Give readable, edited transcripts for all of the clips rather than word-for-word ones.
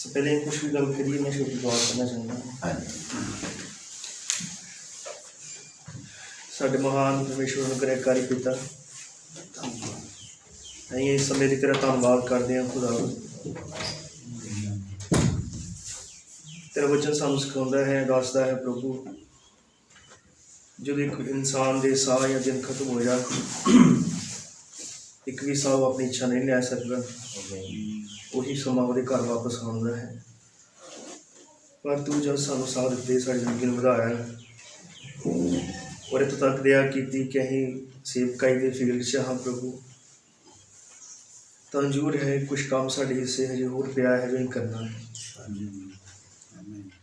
पहले कुछ भी गल करिए मैं छोटी बात करना चाहूँगा। साडे महान परमेश्वर अनुग्रहकारी पिता, ਅਸੀਂ ਇਸ ਸਮੇਂ ਦੀ ਤੇਰਾ ਧੰਨਵਾਦ ਕਰਦੇ ਹਾਂ ਖੁਦਾ। ਤੇਰਾ ਵਚਨ ਸਾਨੂੰ ਸਿਖਾਉਂਦਾ ਹੈ, ਦੱਸਦਾ ਹੈ ਪ੍ਰਭੂ, ਜਦੋਂ ਇੱਕ ਇਨਸਾਨ ਦੇ ਸਾਹ ਜਾਂ ਦਿਨ ਖਤਮ ਹੋ ਜਾ, ਇੱਕ ਵੀ ਸਾਹ ਆਪਣੀ ਇੱਛਾ ਨਹੀਂ ਲੈ ਸਕਦਾ, ਉਹੀ ਸਮਾਂ ਉਹਦੇ ਘਰ ਵਾਪਸ ਆਉਂਦਾ ਹੈ। ਪਰ ਤੂੰ ਜਦ ਸਾਨੂੰ ਸਾਹ ਦਿੱਤੇ, ਸਾਡੀ ਜ਼ਿੰਦਗੀ ਨੂੰ ਵਧਾਇਆ ਔਰ ਇੱਥੋਂ ਤੱਕ ਦਇਆ ਕੀਤੀ ਕਿ ਅਸੀਂ ਸੇਵਕਾਈ ਦੇ ਫੀਲਡ 'ਚ ਹਾਂ ਪ੍ਰਭੂ, ਤਾਂ ਮਨਜ਼ੂਰ ਹੈ ਕੁਛ ਕੰਮ ਸਾਡੇ ਹਿੱਸੇ ਹਜੇ ਹੋਰ ਪਿਆ ਹੈ ਜੋ ਅਸੀਂ ਕਰਨਾ ਹੈ।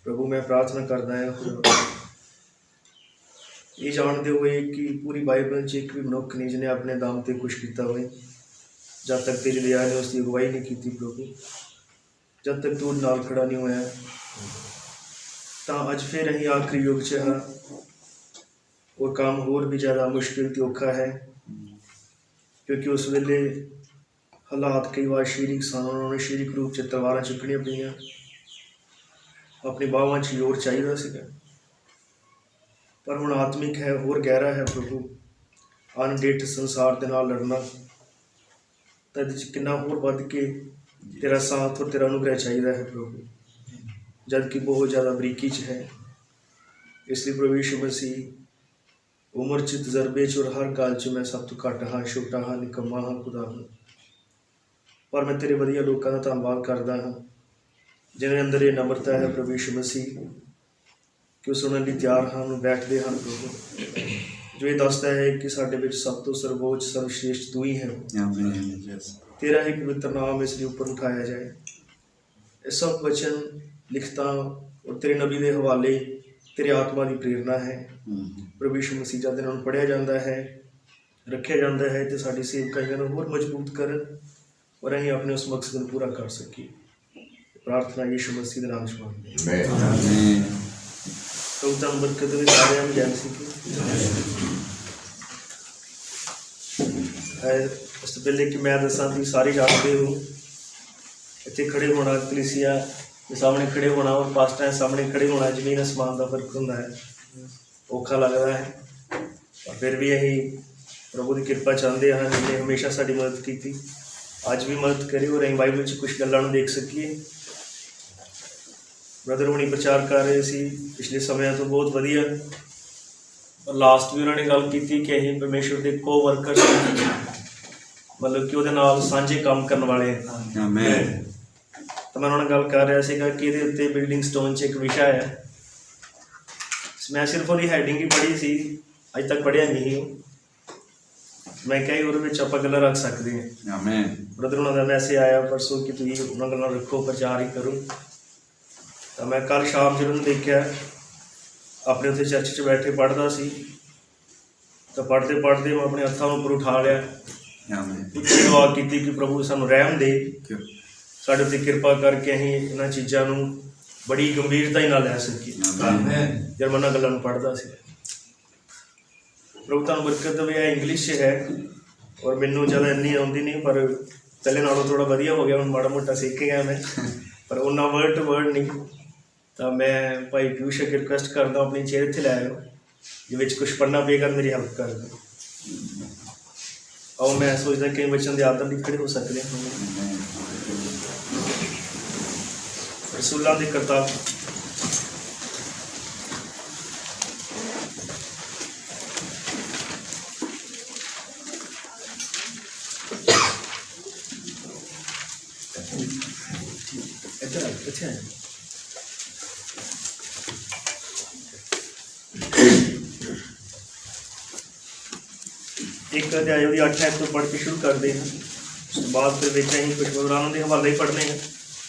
ਪ੍ਰਭੂ ਮੈਂ ਪ੍ਰਾਰਥਨਾ ਕਰਦਾ ਹਾਂ ਖੁਦਾ, ਇਹ ਜਾਣਦੇ ਹੋਏ ਕਿ ਪੂਰੀ ਬਾਈਬਲ 'ਚ ਇੱਕ ਵੀ ਮਨੁੱਖ ਨਹੀਂ ਜਿਹਨੇ ਆਪਣੇ ਦਮ 'ਤੇ ਕੁਛ ਕੀਤਾ ਹੋਵੇ, ਜਦ ਤੱਕ ਤੇਰੀ ਦਇਆ ਨੇ ਉਸ ਦੀ ਅਗਵਾਈ ਨਹੀਂ ਕੀਤੀ ਪ੍ਰਭੂ, ਜਦ ਤੱਕ ਤੂੰ ਨਾਲ ਖੜਾ ਨਹੀਂ ਹੋਇਆ। ਤਾਂ ਅੱਜ ਫਿਰ ਅਸੀਂ ਆਖਰੀ ਯੁੱਗ 'ਚ ਹਾਂ ਔਰ ਕੰਮ ਹੋਰ ਵੀ ਜ਼ਿਆਦਾ ਮੁਸ਼ਕਿਲ ਅਤੇ ਔਖਾ ਹੈ, ਕਿਉਂਕਿ ਉਸ ਵੇਲੇ ਹਾਲਾਤ ਕਈ ਵਾਰ ਸਰੀਰਕ ਸਨ, ਉਹਨਾਂ ਨੇ ਸਰੀਰਕ ਰੂਪ 'ਚ ਤਲਵਾਰਾਂ ਚੁੱਕਣੀਆਂ ਪਈਆਂ, ਆਪਣੀ ਬਾਹਾਂ 'ਚ ਜ਼ੋਰ ਚਾਹੀਦਾ ਸੀਗਾ। ਪਰ ਹੁਣ ਆਤਮਿਕ ਹੈ, ਹੋਰ ਗਹਿਰਾ ਹੈ ਪ੍ਰਭੂ। ਅਣਡਿੱਠ ਸੰਸਾਰ ਦੇ ਨਾਲ ਲੜਨਾ ਤਾਂ ਇਹਦੇ 'ਚ ਕਿੰਨਾ ਹੋਰ ਵੱਧ ਕੇ ਤੇਰਾ ਸਾਥ ਔਰ ਤੇਰਾ ਅਨੁਗ੍ਰਹਿ ਚਾਹੀਦਾ ਹੈ ਪ੍ਰਭੂ, ਜਦ ਕਿ ਬਹੁਤ ਜ਼ਿਆਦਾ ਬਰੀਕੀ 'ਚ ਹੈ। ਇਸ ਲਈ ਪ੍ਰਭੂ ਯਿਸੂ ਮਸੀਹ, ਉਮਰ 'ਚ, ਤਜਰਬੇ 'ਚ ਔਰ ਹਰ ਗੱਲ 'ਚ ਮੈਂ ਸਭ ਤੋਂ ਘੱਟ ਹਾਂ, ਛੋਟਾ ਹਾਂ, ਨਿਕੰਮਾ ਹਾਂ ਖੁਦਾ ਹਾਂ। ਪਰ ਮੈਂ ਤੇਰੇ ਵਧੀਆ ਲੋਕਾਂ ਦਾ ਧੰਨਵਾਦ ਕਰਦਾ ਹਾਂ ਜਿਹਨਾਂ ਅੰਦਰ ਇਹ ਨਮਰਤਾ ਹੈ ਪ੍ਰਭੂ ਯਿਸੂ ਮਸੀਹ, ਕਿ ਉਹ ਸੁਣਨ ਲਈ ਤਿਆਰ ਹਨ, ਬੈਠਦੇ ਹਨ ਪ੍ਰਭੂ, ਜੋ ਇਹ ਦੱਸਦਾ ਹੈ ਕਿ ਸਾਡੇ ਵਿੱਚ ਸਭ ਤੋਂ ਸਰਵੋੱਚ ਸਰਵਸ਼੍ਰੇਸ਼ਟ ਤੂੰ ਹੀ ਹੈ। ਤੇਰਾ ਹੀ ਪਵਿੱਤਰ ਨਾਮ ਇਸ ਲਈ ਉੱਪਰ ਉਠਾਇਆ ਜਾਏ। ਇਹ ਸਭ ਵਚਨ, ਲਿਖਤਾਂ ਔਰ ਤੇਰੇ ਨਬੀ ਦੇ ਹਵਾਲੇ ਤੇਰੇ ਆਤਮਾ ਦੀ ਪ੍ਰੇਰਨਾ ਹੈ ਪ੍ਰਭੂ ਯਿਸੂ ਮਸੀਹ। ਜਦ ਇਹਨਾਂ ਨੂੰ ਪੜ੍ਹਿਆ ਜਾਂਦਾ ਹੈ, ਰੱਖਿਆ ਜਾਂਦਾ ਹੈ, ਅਤੇ ਸਾਡੀ ਸੇਵਕਾਈਆਂ ਨੂੰ ਹੋਰ ਮਜ਼ਬੂਤ ਕਰਨ ਔਰ ਅਸੀਂ ਆਪਣੇ ਉਸ ਮਕਸਦ ਨੂੰ ਪੂਰਾ ਕਰ ਸਕੀਏ। ਪ੍ਰਾਰਥਨਾ ਯਿਸੂ ਮਸੀਹ ਦੇ ਨਾਮ 'ਚ ਮੰਗਦੇ ਹਾਂ। ਪ੍ਰਭੂ ਤੁਹਾਨੂੰ ਬਰਕਤ ਦੇਵੇ, ਸਾਰਿਆਂ ਨੂੰ ਜੈ ਮਸੀਹ ਕੀ। ਉਸ ਤੋਂ ਪਹਿਲੇ ਕਿ ਮੈਂ ਦੱਸਾਂ ਕਿ ਸਾਰੇ ਜਾਣਦੇ ਹੋ, ਇੱਥੇ ਖੜ੍ਹੇ ਹੋਣਾ, ਕਲੀਸਿਆ ਦੇ ਸਾਹਮਣੇ ਖੜ੍ਹੇ ਹੋਣਾ ਔਰ ਪਾਸਟਰਾਂ ਦੇ ਸਾਹਮਣੇ ਖੜ੍ਹੇ ਹੋਣਾ, ਜ਼ਮੀਨ ਅਸਮਾਨ ਦਾ ਫਰਕ ਹੁੰਦਾ ਹੈ, ਔਖਾ ਲੱਗਦਾ ਹੈ। ਪਰ ਫਿਰ ਵੀ ਅਸੀਂ ਪ੍ਰਭੂ ਦੀ ਕਿਰਪਾ ਚਾਹੁੰਦੇ ਹਾਂ, ਜਿਹਨੇ ਹਮੇਸ਼ਾ ਸਾਡੀ ਮਦਦ ਕੀਤੀ, ਅੱਜ ਵੀ ਮਦਦ ਕਰੇ ਔਰ ਅਸੀਂ ਬਾਈਬਲ 'ਚ ਕੁਛ ਗੱਲਾਂ ਨੂੰ ਦੇਖ ਸਕੀਏ। ਬ੍ਰਦਰ ਹੁਣੀ ਪ੍ਰਚਾਰ ਕਰ ਰਹੇ ਸੀ ਪਿਛਲੇ ਸਮਿਆਂ ਤੋਂ, ਬਹੁਤ ਵਧੀਆ। ਔਰ ਲਾਸਟ ਵੀ ਉਹਨਾਂ ਨੇ ਗੱਲ ਕੀਤੀ ਕਿ ਅਸੀਂ ਪਰਮੇਸ਼ਵਰ ਦੇ ਕੋ ਵਰਕਰ, ਮਤਲਬ ਕਿ ਉਹਦੇ ਨਾਲ ਸਾਂਝੇ ਕੰਮ ਕਰਨ ਵਾਲੇ ਹਾਂ। ਤਾਂ ਮੈਂ ਉਹਨਾਂ ਨਾਲ ਗੱਲ ਕਰ ਰਿਹਾ ਸੀਗਾ ਕਿ ਇਹਦੇ ਉੱਤੇ ਬਿਲਡਿੰਗ ਸਟੋਨ 'ਚ ਇੱਕ ਵਿਸ਼ਾ ਹੈ। ਮੈਂ ਸਿਰਫ ਉਹਦੀ ਹੈਡਿੰਗ ਹੀ ਪੜ੍ਹੀ ਸੀ, ਅੱਜ ਤੱਕ ਪੜ੍ਹਿਆ ਨਹੀਂ। ਮੈਂ ਕਿਹਾ ਉਹਦੇ ਵਿੱਚ ਆਪਾਂ ਗੱਲਾਂ ਰੱਖ ਸਕਦੇ ਹਾਂ। ਬ੍ਰਦਰ ਉਹਨਾਂ ਦਾ ਮੈਸੇਜ ਆਇਆ ਪਰਸੋਂ ਕਿ ਤੁਸੀਂ ਉਹਨਾਂ ਗੱਲਾਂ ਰੱਖੋ, ਪ੍ਰਚਾਰ ਹੀ ਕਰੋ। ਤਾਂ ਮੈਂ ਕੱਲ੍ਹ ਸ਼ਾਮ ਜਦੋਂ ਉਹਨੂੰ ਦੇਖਿਆ, ਆਪਣੇ ਉੱਥੇ ਚਰਚ 'ਚ ਬੈਠੇ ਪੜ੍ਹਦਾ ਸੀ, ਤਾਂ ਪੜ੍ਹਦੇ ਪੜ੍ਹਦੇ ਮੈਂ ਆਪਣੇ ਹੱਥਾਂ ਨੂੰ ਉੱਪਰ ਉਠਾ ਲਿਆ, ਉੱਚੀ ਦੁਆ ਕੀਤੀ ਕਿ ਪ੍ਰਭੂ ਸਾਨੂੰ ਰਹਿਮ ਦੇ, ਸਾਡੇ ਉੱਤੇ ਕਿਰਪਾ ਕਰਕੇ ਅਸੀਂ ਇਹਨਾਂ ਚੀਜ਼ਾਂ ਨੂੰ ਬੜੀ ਗੰਭੀਰਤਾ ਹੀ ਨਾਲ ਲੈ ਸਕੀਏ। ਜਦ ਮੈਂ ਉਹਨਾਂ ਗੱਲਾਂ ਨੂੰ ਪੜ੍ਹਦਾ ਸੀ। ਪ੍ਰਭੂ ਤੁਹਾਨੂੰ ਬਰਕਤ ਦੇਵੇ। ਇਹ ਇੰਗਲਿਸ਼ 'ਚ ਹੈ ਔਰ ਮੈਨੂੰ ਜ਼ਿਆਦਾ ਇੰਨੀ ਆਉਂਦੀ ਨਹੀਂ, ਪਰ ਪਹਿਲੇ ਨਾਲੋਂ ਥੋੜ੍ਹਾ ਵਧੀਆ ਹੋ ਗਿਆ, ਹੁਣ ਮਾੜਾ ਮੋਟਾ ਸਿੱਖ ਗਿਆ ਮੈਂ, ਪਰ ਉਹਨਾਂ ਵਰਡ ਟੂ ਵਰਡ ਨਹੀਂ। ਤਾਂ ਮੈਂ ਭਾਈ ਪਿਊਸ਼ ਅੱਗੇ ਰਿਕੁਐਸਟ ਕਰਦਾ, ਆਪਣੀ ਚੇਅਰ ਇੱਥੇ ਲੈ ਆਇਓ, ਜੇ ਵਿੱਚ ਕੁਛ ਪੜ੍ਹਨਾ ਪਏਗਾ ਮੇਰੀ ਹੈਲਪ ਕਰ ਦਿਓ। ਆਓ, ਮੈਂ ਸੋਚਦਾ ਕਈ ਬੱਚਿਆਂ ਦੇ ਆਦਰ ਲਈ ਖੜੇ ਹੋ ਸਕਦੇ ਹਾਂ। ਰਸੂਲਾਂ ਦੀ ਕਿਤਾਬ ਇੱਕ ਅਧਿਆਇ ਉਹਦੀ 8 ਐਤ ਤੋਂ ਪੜ੍ਹ ਕੇ ਸ਼ੁਰੂ ਕਰਦੇ ਹਾਂ। ਉਸ ਤੋਂ ਬਾਅਦ ਫਿਰ ਵਿੱਚ ਅਸੀਂ ਕੁਝ ਵਿਵਰਾਨਾਂ ਦੇ ਹਵਾਲੇ ਹੀ ਪੜ੍ਹਨੇ ਹਾਂ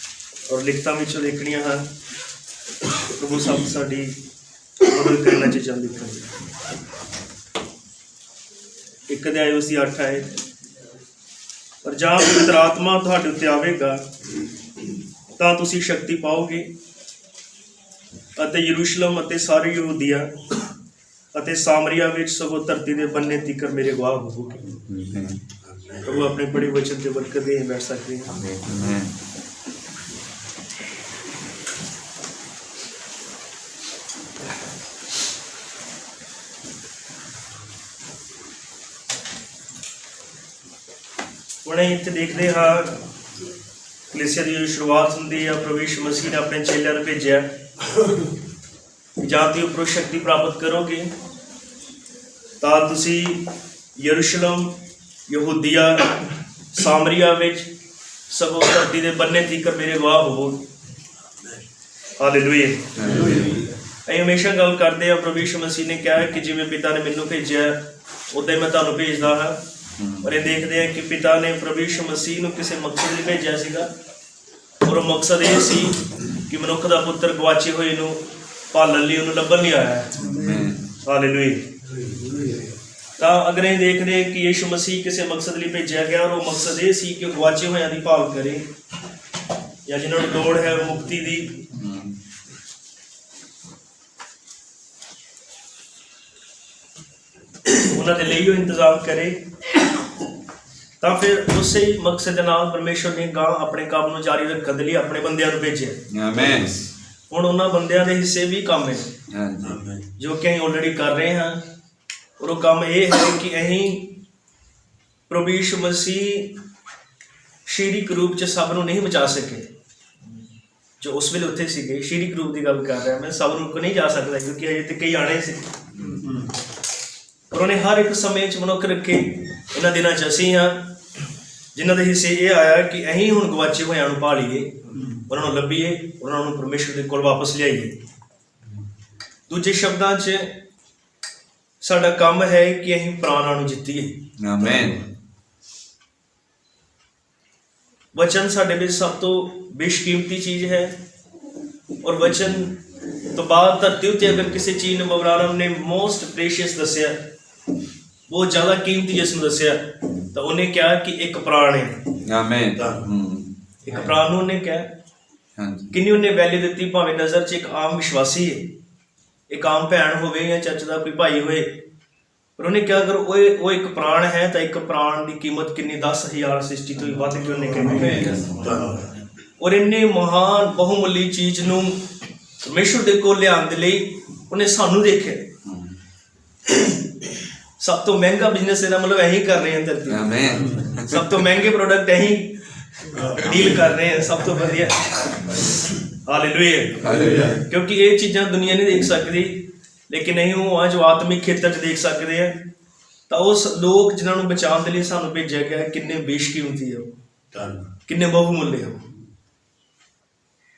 ਔਰ ਲਿਖਤਾਂ ਵਿੱਚੋਂ ਲਿਖਣੀਆਂ ਹਨ। ਪ੍ਰਭੂ ਸਭ ਸਾਡੀ ਮਦਦ ਕਰਨਾ ਚੀਜ਼ਾਂ ਲਿਖਣਗੇ। ਇੱਕ ਅਧਿਆਇ ਉਸਦੀ 8 ਆਇਤ। ਪਰ ਜਾਂ ਪਵਿੱਤਰ ਆਤਮਾ ਤੁਹਾਡੇ ਉੱਤੇ ਆਵੇਗਾ ਤਾਂ ਤੁਸੀਂ ਸ਼ਕਤੀ ਪਾਓਗੇ ਅਤੇ ਯਰੂਸ਼ਲਮ ਅਤੇ ਸਾਰੇ ਯਹੂਦੀਆ ਅਤੇ ਸਾਮਰੀਆ ਵਿੱਚ ਸਗੋਂ ਧਰਤੀ ਦੇ ਬੰਨੇ ਤੀਕਰ ਮੇਰੇ ਗਵਾਹ ਹੋਵੋਗੇ। ਪ੍ਰਭੂ ਆਪਣੇ ਬੜੇ ਵਚਨ ਤੇ ਬਰਕਤ ਦੇ ਬੈਠ ਸਕਦੇ ਹਾਂ। ਅਸੀਂ ਇੱਥੇ ਦੇਖਦੇ ਹਾਂ ਕਲੀਸਿਆ ਦੀ ਸ਼ੁਰੂਆਤ ਹੁੰਦੀ ਆ, ਪ੍ਰਭੂ ਯਿਸੂ ਮਸੀਹ ਨੇ ਆਪਣੇ ਚੇਲਿਆਂ ਨੂੰ ਭੇਜਿਆ ਜਾਂ ਤੇ ਉੱਪਰੋਂ ਸ਼ਕਤੀ ਪ੍ਰਾਪਤ ਕਰੋਗੇ ਤਾਂ ਤੁਸੀਂ ਯਰੂਸ਼ਲਮ, ਯਹੂਦੀਆ, ਸਾਮਰੀਆ ਵਿੱਚ ਸਗੋਂ ਧਰਤੀ ਦੇ ਬੰਨੇ ਤੀਕਰ ਮੇਰੇ ਗਵਾਹ ਹੋਵੋਗੇ। ਹਾਲੇਲੂਇਆ। ਅਸੀਂ ਹਮੇਸ਼ਾ ਗੱਲ ਕਰਦੇ ਹਾਂ, ਪ੍ਰਭੂ ਯਿਸੂ ਮਸੀਹ ਨੇ ਕਿਹਾ ਕਿ ਜਿਵੇਂ ਪਿਤਾ ਨੇ ਮੈਨੂੰ ਭੇਜਿਆ ਉੱਦਾਂ ਹੀ ਮੈਂ ਤੁਹਾਨੂੰ ਭੇਜਦਾ ਹਾਂ। ਔਰ ਇਹ ਦੇਖਦੇ ਹਾਂ ਕਿ ਪਿਤਾ ਨੇ ਪ੍ਰਭੂ ਯਿਸੂ ਮਸੀਹ ਨੂੰ ਕਿਸੇ ਮਕਸਦ ਲਈ ਭੇਜਿਆ ਸੀਗਾ, ਔਰ ਉਹ ਮਕਸਦ ਇਹ ਸੀ ਕਿ ਮਨੁੱਖ ਦਾ ਪੁੱਤਰ ਗਵਾਚੇ ਹੋਏ ਨੂੰ ਭਾਲਣ ਲਈ ਉਹਨੂੰ ਲੱਭਣ ਲਈ ਆਇਆ। ਹਾਲੇਲੂਇਆ। ਤਾਂ ਅਗਰ ਅਸੀਂ ਦੇਖਦੇ ਹਾਂ ਕਿ ਯਿਸੂ ਮਸੀਹ ਕਿਸੇ ਮਕਸਦ ਲਈ ਭੇਜਿਆ ਗਿਆ, ਔਰ ਉਹ ਮਕਸਦ ਇਹ ਸੀ ਕਿ ਉਹ ਗਵਾਚੇ ਹੋਇਆਂ ਦੀ ਭਾਲ ਕਰੇ ਜਾਂ ਜਿਨ੍ਹਾਂ ਨੂੰ ਲੋੜ ਹੈ ਮੁਕਤੀ ਦੀ। ਉਹਨਾਂ ਦੇ ਲਈ ਉਹ ਇੰਤਜ਼ਾਮ ਕਰੇ। ਤਾਂ ਫਿਰ ਉਸੇ ਮਕਸਦ ਦੇ ਨਾਲ ਪਰਮੇਸ਼ਵਰ ਨੇ ਗਾਂ ਆਪਣੇ ਕੰਮ ਨੂੰ ਜਾਰੀ ਰੱਖਣ ਦੇ ਲਈ ਆਪਣੇ ਬੰਦਿਆਂ ਨੂੰ ਭੇਜਿਆ। ਆਮੀਨ। ਹੁਣ ਉਹਨਾਂ ਬੰਦਿਆਂ ਦੇ ਹਿੱਸੇ ਵੀ ਕੰਮ ਹੈ ਜੋ ਕਿ ਅਸੀਂ ਆਲਰੇਡੀ ਕਰ ਰਹੇ ਹਾਂ। ਔਰ ਉਹ ਕੰਮ ਇਹ ਹੈ ਕਿ ਅਸੀਂ ਪ੍ਰਭੂ ਯਿਸੂ ਮਸੀਹ ਸਰੀਰਕ ਰੂਪ 'ਚ ਸਭ ਨੂੰ ਨਹੀਂ ਬਚਾ ਸਕੇ ਜੋ ਉਸ ਵੇਲੇ ਉੱਥੇ ਸੀਗੇ। ਸਰੀਰਕ ਰੂਪ ਦੀ ਗੱਲ ਕਰ ਰਿਹਾ ਮੈਂ, ਸਭ ਰੂਪ ਨਹੀਂ ਜਾ ਸਕਦਾ ਕਿਉਂਕਿ ਹਜੇ ਤੇ ਕਈ ਆਣੇ ਸੀ। ਪਰ ਉਹਨੇ ਹਰ ਇੱਕ ਸਮੇਂ 'ਚ ਮਨੁੱਖ ਰੱਖੇ। ਇਹਨਾਂ ਦਿਨਾਂ 'ਚ ਅਸੀਂ ਹਾਂ ਜਿਨ੍ਹਾਂ ਦੇ ਹਿੱਸੇ ਇਹ ਆਇਆ ਕਿ ਅਸੀਂ ਹੁਣ ਗਵਾਚੇ ਹੋਇਆਂ ਨੂੰ ਭਾਲੀਏ, ਉਹਨਾਂ ਨੂੰ ਲੱਭੀਏ, ਉਹਨਾਂ ਨੂੰ ਪਰਮੇਸ਼ਵਰ ਦੇ ਕੋਲ ਵਾਪਸ ਲਿਆਈਏ। ਦੂਜੇ ਸ਼ਬਦਾਂ 'ਚ ਸਾਡਾ ਕੰਮ ਹੈ ਕਿ ਅਸੀਂ ਪ੍ਰਾਣਾਂ ਨੂੰ ਜਿੱਤੀਏ। ਆਮੀਨ। ਵਚਨ ਸਾਡੇ ਵਿੱਚ ਸਭ ਤੋਂ ਬੇਸ਼ਕੀਮਤੀ ਚੀਜ਼ ਹੈ, ਔਰ ਵਚਨ ਤੋਂ ਬਾਅਦ ਧਰਤੀ ਉੱਤੇ ਅਗਰ ਕਿਸੇ ਚੀਜ਼ ਨੂੰ ਮਵਰਾਨਮ ਨੇ ਮੋਸਟ ਪ੍ਰੈਸ਼ੀਅਸ ਦੱਸਿਆ, ਬਹੁਤ ਜ਼ਿਆਦਾ ਕੀਮਤੀ ਜਿਸ ਨੂੰ ਦੱਸਿਆ, ਤਾਂ ਉਹਨੇ ਕਿਹਾ ਕਿ ਇੱਕ ਪ੍ਰਾਣ ਹੈ। ਆਮੀਨ। ਇੱਕ ਪ੍ਰਾਣ ਨੂੰ ਉਹਨੇ ਕਿਹਾ। ਕਿੰਨੀ ਉਹਨੇ ਵੈਲਿਊ ਦਿੱਤੀ, ਭਾਵੇਂ ਨਜ਼ਰ 'ਚ ਇੱਕ ਆਮ ਵਿਸ਼ਵਾਸੀ ਹੈ, ਇੱਕ ਆਮ ਭੈਣ ਹੋਵੇ ਜਾਂ ਚਰਚ ਦਾ ਕੋਈ ਭਾਈ ਹੋਏ, ਪਰ ਉਹਨੇ ਕਿਹਾ ਅਗਰ ਉਹ ਇੱਕ ਪ੍ਰਾਣ ਹੈ ਤਾਂ ਇੱਕ ਪ੍ਰਾਣ ਦੀ ਕੀਮਤ ਕਿੰਨੀ, 10,000 ਸ੍ਰਿਸ਼ਟੀ ਤੋਂ ਵੀ ਵੱਧ ਕੇ ਉਹਨੇ ਕਹੀ। ਔਰ ਇੰਨੇ ਮਹਾਨ ਬਹੁਮੁੱਲੀ ਚੀਜ਼ ਨੂੰ ਪਰਮੇਸ਼ਵਰ ਦੇ ਕੋਲ ਲਿਆਉਣ ਦੇ ਲਈ ਉਹਨੇ ਸਾਨੂੰ ਦੇਖਿਆ। ਸਭ ਤੋਂ ਮਹਿੰਗਾ ਬਿਜ਼ਨਸ ਇਹਦਾ ਮਤਲਬ ਇਹੀ ਕਰ ਰਹੇ ਹਾਂ ਧਰਤੀ। ਸਭ ਤੋਂ ਮਹਿੰਗੇ ਪ੍ਰੋਡਕਟ ਇਹੀ ਡੀਲ ਕਰ ਰਹੇ ਹਾਂ, ਸਭ ਤੋਂ ਵਧੀਆ। ਹਾਲੇਲੂਇਆ। ਕਿਉਂਕਿ ਇਹ ਚੀਜ਼ਾਂ ਦੁਨੀਆ ਨਹੀਂ ਦੇਖ ਸਕਦੀ, ਲੇਕਿਨ ਅਸੀਂ ਉਹ ਜੋ ਆਤਮਿਕ ਖੇਤਰ 'ਚ ਦੇਖ ਸਕਦੇ ਹਾਂ। ਤਾਂ ਉਸ ਲੋਕ ਜਿਨ੍ਹਾਂ ਨੂੰ ਬਚਾਉਣ ਦੇ ਲਈ ਸਾਨੂੰ ਭੇਜਿਆ ਗਿਆ, ਕਿੰਨੇ ਬੇਸ਼ਕੀਮਤੀ ਹੋ, ਕਿੰਨੇ ਬਹੁਮੁੱਲੇ ਹੋ।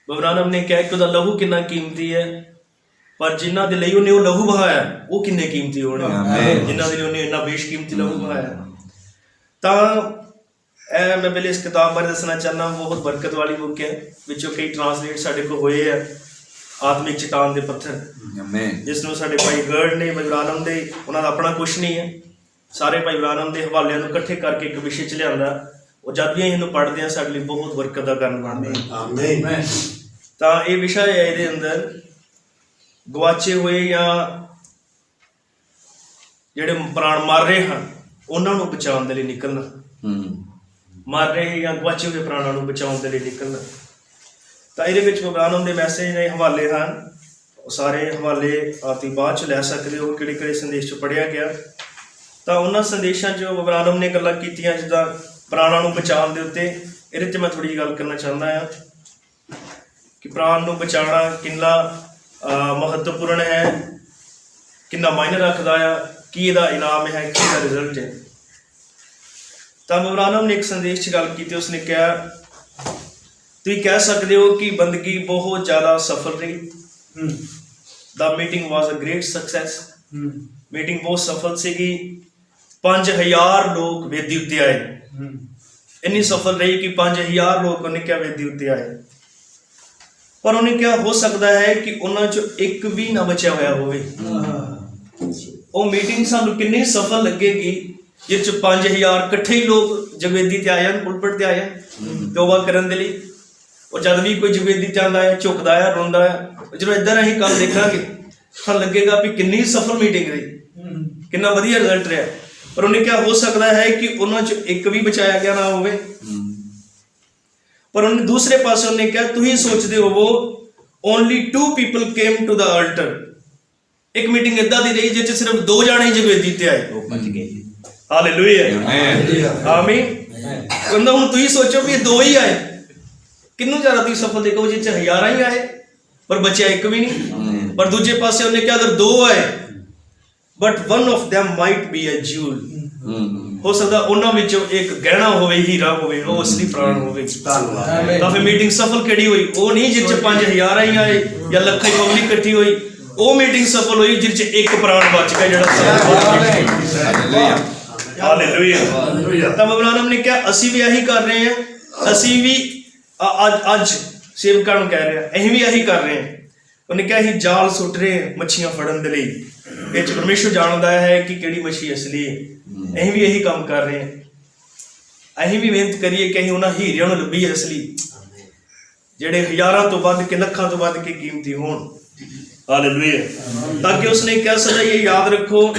ਬਵਰਾਨਮ ਨੇ ਕਿਹਾ ਕਿ ਉਹਦਾ ਲਹੂ ਕਿੰਨਾ ਕੀਮਤੀ ਹੈ, ਪਰ ਜਿਨ੍ਹਾਂ ਦੇ ਲਈ ਉਹਨੇ ਉਹ ਲਹੂ ਬਹਾਇਆ ਉਹ ਕਿੰਨੇ ਕੀਮਤੀ ਹੋਣਗੇ, ਜਿਨ੍ਹਾਂ ਦੇ ਲਈ ਉਹਨੇ ਇੰਨਾ ਬੇਸ਼ਕੀਮਤੀ ਲਹੂ ਬਹਾਇਆ। ਤਾਂ ਇਹ ਮੈਂ ਪਹਿਲੇ ਇਸ ਕਿਤਾਬ ਬਾਰੇ ਦੱਸਣਾ ਚਾਹੁੰਦਾ। ਬਹੁਤ ਬਰਕਤ ਵਾਲੀ ਬੁੱਕ ਹੈ, ਵਿੱਚੋਂ ਕਈ ਟਰਾਂਸਲੇਟ ਸਾਡੇ ਕੋਲ ਹੋਏ ਆ। ਆਤਮਿਕ ਚਟਾਨ ਦੇ ਪੱਥਰ, ਜਿਸ ਨੂੰ ਸਾਡੇ ਭਾਈ ਗਰਡ ਨੇ ਭਾਈ ਬਰਾਨਮ ਦੇ, ਉਹਨਾਂ ਦਾ ਆਪਣਾ ਕੁਛ ਨਹੀਂ ਹੈ, ਸਾਰੇ ਭਾਈ ਬਰਾਨਮ ਦੇ ਹਵਾਲਿਆਂ ਨੂੰ ਇਕੱਠੇ ਕਰਕੇ ਇੱਕ ਵਿਸ਼ੇ 'ਚ ਲਿਆਂਦਾ। ਉਹ ਜਦ ਵੀ ਇਹਨੂੰ ਪੜ੍ਹਦੇ ਹਾਂ ਸਾਡੇ ਲਈ ਬਹੁਤ ਬਰਕਤ ਦਾ ਕਾਰਨ ਬਣਦਾ। ਤਾਂ ਇਹ ਵਿਸ਼ਾ ਹੈ ਇਹਦੇ ਅੰਦਰ ਗਵਾਚੇ ਹੋਏ ਜਾਂ ਜਿਹੜੇ ਪ੍ਰਾਣ ਮਰ ਰਹੇ ਹਨ ਉਹਨਾਂ ਨੂੰ ਬਚਾਉਣ ਦੇ ਲਈ ਨਿਕਲਣਾ, ਮਰ ਰਹੇ ਜਾਂ ਗਵਾਚੇ ਹੋਏ ਪ੍ਰਾਣਾਂ ਨੂੰ ਬਚਾਉਣ ਦੇ ਲਈ ਨਿਕਲਣਾ। ਤਾਂ ਇਹਦੇ ਵਿੱਚ ਬਵਰਾਨਮ ਦੇ ਮੈਸੇਜ ਦੇ ਹਵਾਲੇ ਹਨ। ਉਹ ਸਾਰੇ ਹਵਾਲੇ ਆਤੀ ਬਾਅਦ 'ਚ ਲੈ ਸਕਦੇ ਹੋ, ਕਿਹੜੇ ਕਿਹੜੇ ਸੰਦੇਸ਼ 'ਚ ਪੜ੍ਹਿਆ ਗਿਆ। ਤਾਂ ਉਹਨਾਂ ਸੰਦੇਸ਼ਾਂ 'ਚ ਬਵਰਾਨਮ ਨੇ ਗੱਲਾਂ ਕੀਤੀਆਂ ਜਿੱਦਾਂ ਪ੍ਰਾਣਾਂ ਨੂੰ ਬਚਾਉਣ ਦੇ ਉੱਤੇ। ਇਹਦੇ 'ਤੇ ਮੈਂ ਥੋੜ੍ਹੀ ਜਿਹੀ ਗੱਲ ਕਰਨਾ ਚਾਹੁੰਦਾ ਹਾਂ ਕਿ ਪ੍ਰਾਣ ਨੂੰ ਬਚਾਉਣਾ ਕਿੰਨਾ ਮਹੱਤਵਪੂਰਨ ਹੈ, ਕਿੰਨਾ ਮਾਇਨੇ ਰੱਖਦਾ ਆ, ਕੀ ਇਹਦਾ ਇਨਾਮ ਹੈ, ਕੀ ਇਹਦਾ ਰਿਜ਼ਲਟ ਹੈ। ਤਾਂ ਬਵਰਾਨਮ ਨੇ ਇੱਕ ਸੰਦੇਸ਼ 'ਚ ਗੱਲ ਕੀਤੀ। ਉਸਨੇ ਕਿਹਾ ਤੁਸੀਂ ਕਹਿ ਸਕਦੇ ਹੋ ਕਿ ਬੰਦਗੀ ਬਹੁਤ ਜ਼ਿਆਦਾ ਸਫਲ ਰਹੀ। The meeting was a great success. Meeting ਬਹੁਤ ਸਫਲ ਸੀਗੀ। 5000 ਲੋਕ ਵੇਦੀ ਉੱਤੇ ਆਏ। ਇੰਨੀ ਸਫਲ ਰਹੀ ਕਿ 5000 ਲੋਕ ਉਹਨੇ ਕਿਹਾ ਵੇਦੀ ਉੱਤੇ ਆਏ। ਪਰ ਉਹਨੇ ਕਿਹਾ ਹੋ ਸਕਦਾ ਹੈ ਕਿ ਉਹਨਾਂ 'ਚੋਂ ਇੱਕ ਵੀ ਨਾ ਬਚਿਆ ਹੋਇਆ ਹੋਵੇ। ਉਹ ਮੀਟਿੰਗ ਸਾਨੂੰ ਕਿੰਨੀ ਸਫਲ ਲੱਗੇਗੀ ਜਿਸ 'ਚ 5000 ਇਕੱਠੇ ਹੀ ਲੋਕ ਜਗਵੇਦੀ ਤੇ ਆਏ ਹਨ, ਪੁਲਪਿਟ ਤੇ ਆਏ ਹਨ ਤੋਬਾ ਕਰਨ ਦੇ ਲਈ। ਉਹ ਜਦ ਵੀ ਕੋਈ ਜਗਵੇਦੀ ਤੇ ਆਉਂਦਾ ਹੈ, ਝੁਕਦਾ ਹੈ, ਰੋਂਦਾ ਹੈ। ਜਦੋਂ ਇੱਧਰ ਅਸੀਂ ਕੱਲ ਦੇਖਾਂਗੇ ਤਾਂ ਲੱਗੇਗਾ ਵੀ ਕਿੰਨੀ ਸਫਲ ਮੀਟਿੰਗ ਰਹੀ, ਕਿੰਨਾ ਵਧੀਆ ਰਿਜ਼ਲਟ ਰਿਹਾ। ਪਰ ਉਹਨੇ ਕਿਹਾ ਹੋ ਸਕਦਾ ਹੈ ਕਿ ਉਹਨਾਂ 'ਚ ਇੱਕ ਵੀ ਬਚਾਇਆ ਗਿਆ ਨਾ ਹੋਵੇ। ਪਰ ਉਹਨੇ ਦੂਸਰੇ ਪਾਸੇ ਉਹਨੇ ਕਿਹਾ ਤੁਸੀਂ ਸੋਚਦੇ ਹੋਵੋ only 2 people came to the altar। ਇੱਕ ਮੀਟਿੰਗ ਏਦਾਂ ਦੀ ਰਹੀ ਜਿਸ 'ਚ ਸਿਰਫ 2 ਜਾਣੇ ਜਗਵੇਦੀ ਤੇ ਆਏ। ਹਾਲੇਲੂਇਆ, ਆਮੀਨ। ਕਹਿੰਦਾ ਹੁਣ ਤੁਸੀਂ ਸੋਚੋ ਵੀ ਇਹ 2 ਹੀ ਆਏ, ਕਿਹਨੂੰ ਜ਼ਿਆਦਾ ਤੁਸੀਂ ਸਫਲ ਦੇਖੋ, ਜਿਹ 'ਚ ਹਜ਼ਾਰਾਂ ਹੀ ਆਏ ਪਰ ਬਚਿਆ ਇੱਕ ਵੀ ਨਹੀਂ। ਪਰ ਦੂਜੇ ਪਾਸੇ ਉਹਨੇ ਕਿਹਾ ਅਗਰ 2 ਆਏ but one of them might be a jewel, ਹੋ ਸਕਦਾ ਉਹਨਾਂ ਵਿੱਚੋਂ ਇੱਕ ਗਹਿਣਾ ਹੋਵੇ, ਹੀਰਾ ਹੋਵੇ, ਉਹ ਅਸਲੀ ਪ੍ਰਾਣ ਹੋਵੇ। ਤਾਂ ਫਿਰ ਮੀਟਿੰਗ ਸਫਲ ਕਿਹੜੀ ਹੋਈ? ਉਹ ਨਹੀਂ ਜਿਹ 'ਚ 5000 ਹੀ ਆਏ ਜਾਂ ਲੱਖਾਂ ਹੀ ਪਬਲਿਕ ਇਕੱਠੀ ਹੋਈ, ਉਹ ਮੀਟਿੰਗ ਸਫਲ ਹੋਈ ਜਿਹ 'ਚ ਇੱਕ ਪ੍ਰਾਣ ਬਚ ਗਿਆ ਜਿਹੜਾ ਹਾਲੇਲੂਇਆ। ਤਾਂ ਮੌਲਾਨਾ ਨੇ ਕਿਹਾ ਅਸੀਂ ਵੀ ਇਹੀ ਕਰ ਰਹੇ ਹਾਂ, ਅਸੀਂ ਵੀ ਅੱਜ ਸੇਵਕਾਂ ਨੂੰ ਕਹਿ ਰਹੇ ਹਾਂ, ਅਸੀਂ ਵੀ ਇਹੀ ਕਰ ਰਹੇ ਹਾਂ। ਉਹਨੇ ਕਿਹਾ ਅਸੀਂ ਜਾਲ ਸੁੱਟ ਰਹੇ ਹਾਂ ਮੱਛੀਆਂ ਫੜਨ ਦੇ ਲਈ, ਇਹ 'ਚ ਪਰਮੇਸ਼ਰ ਜਾਣਦਾ ਹੈ ਕਿ ਕਿਹੜੀ ਮੱਛੀ ਅਸਲੀ ਹੈ। ਅਸੀਂ ਵੀ ਇਹੀ ਕੰਮ ਕਰ ਰਹੇ ਹਾਂ, ਅਸੀਂ ਵੀ ਮਿਹਨਤ ਕਰੀਏ ਕਿ ਅਸੀਂ ਉਹਨਾਂ ਹੀਰਿਆਂ ਨੂੰ ਲੱਭੀਏ ਅਸਲੀ, ਜਿਹੜੇ ਹਜ਼ਾਰਾਂ ਤੋਂ ਵੱਧ ਕੇ ਲੱਖਾਂ ਤੋਂ ਵੱਧ ਕੇ ਕੀਮਤੀ ਹੋਣ। ਹਾਲੇਲੂਇਆ। ਤਾਂ ਕਿ ਉਸਨੇ ਕਿਹਾ ਸਦਾ ਇਹ ਯਾਦ ਰੱਖੋ,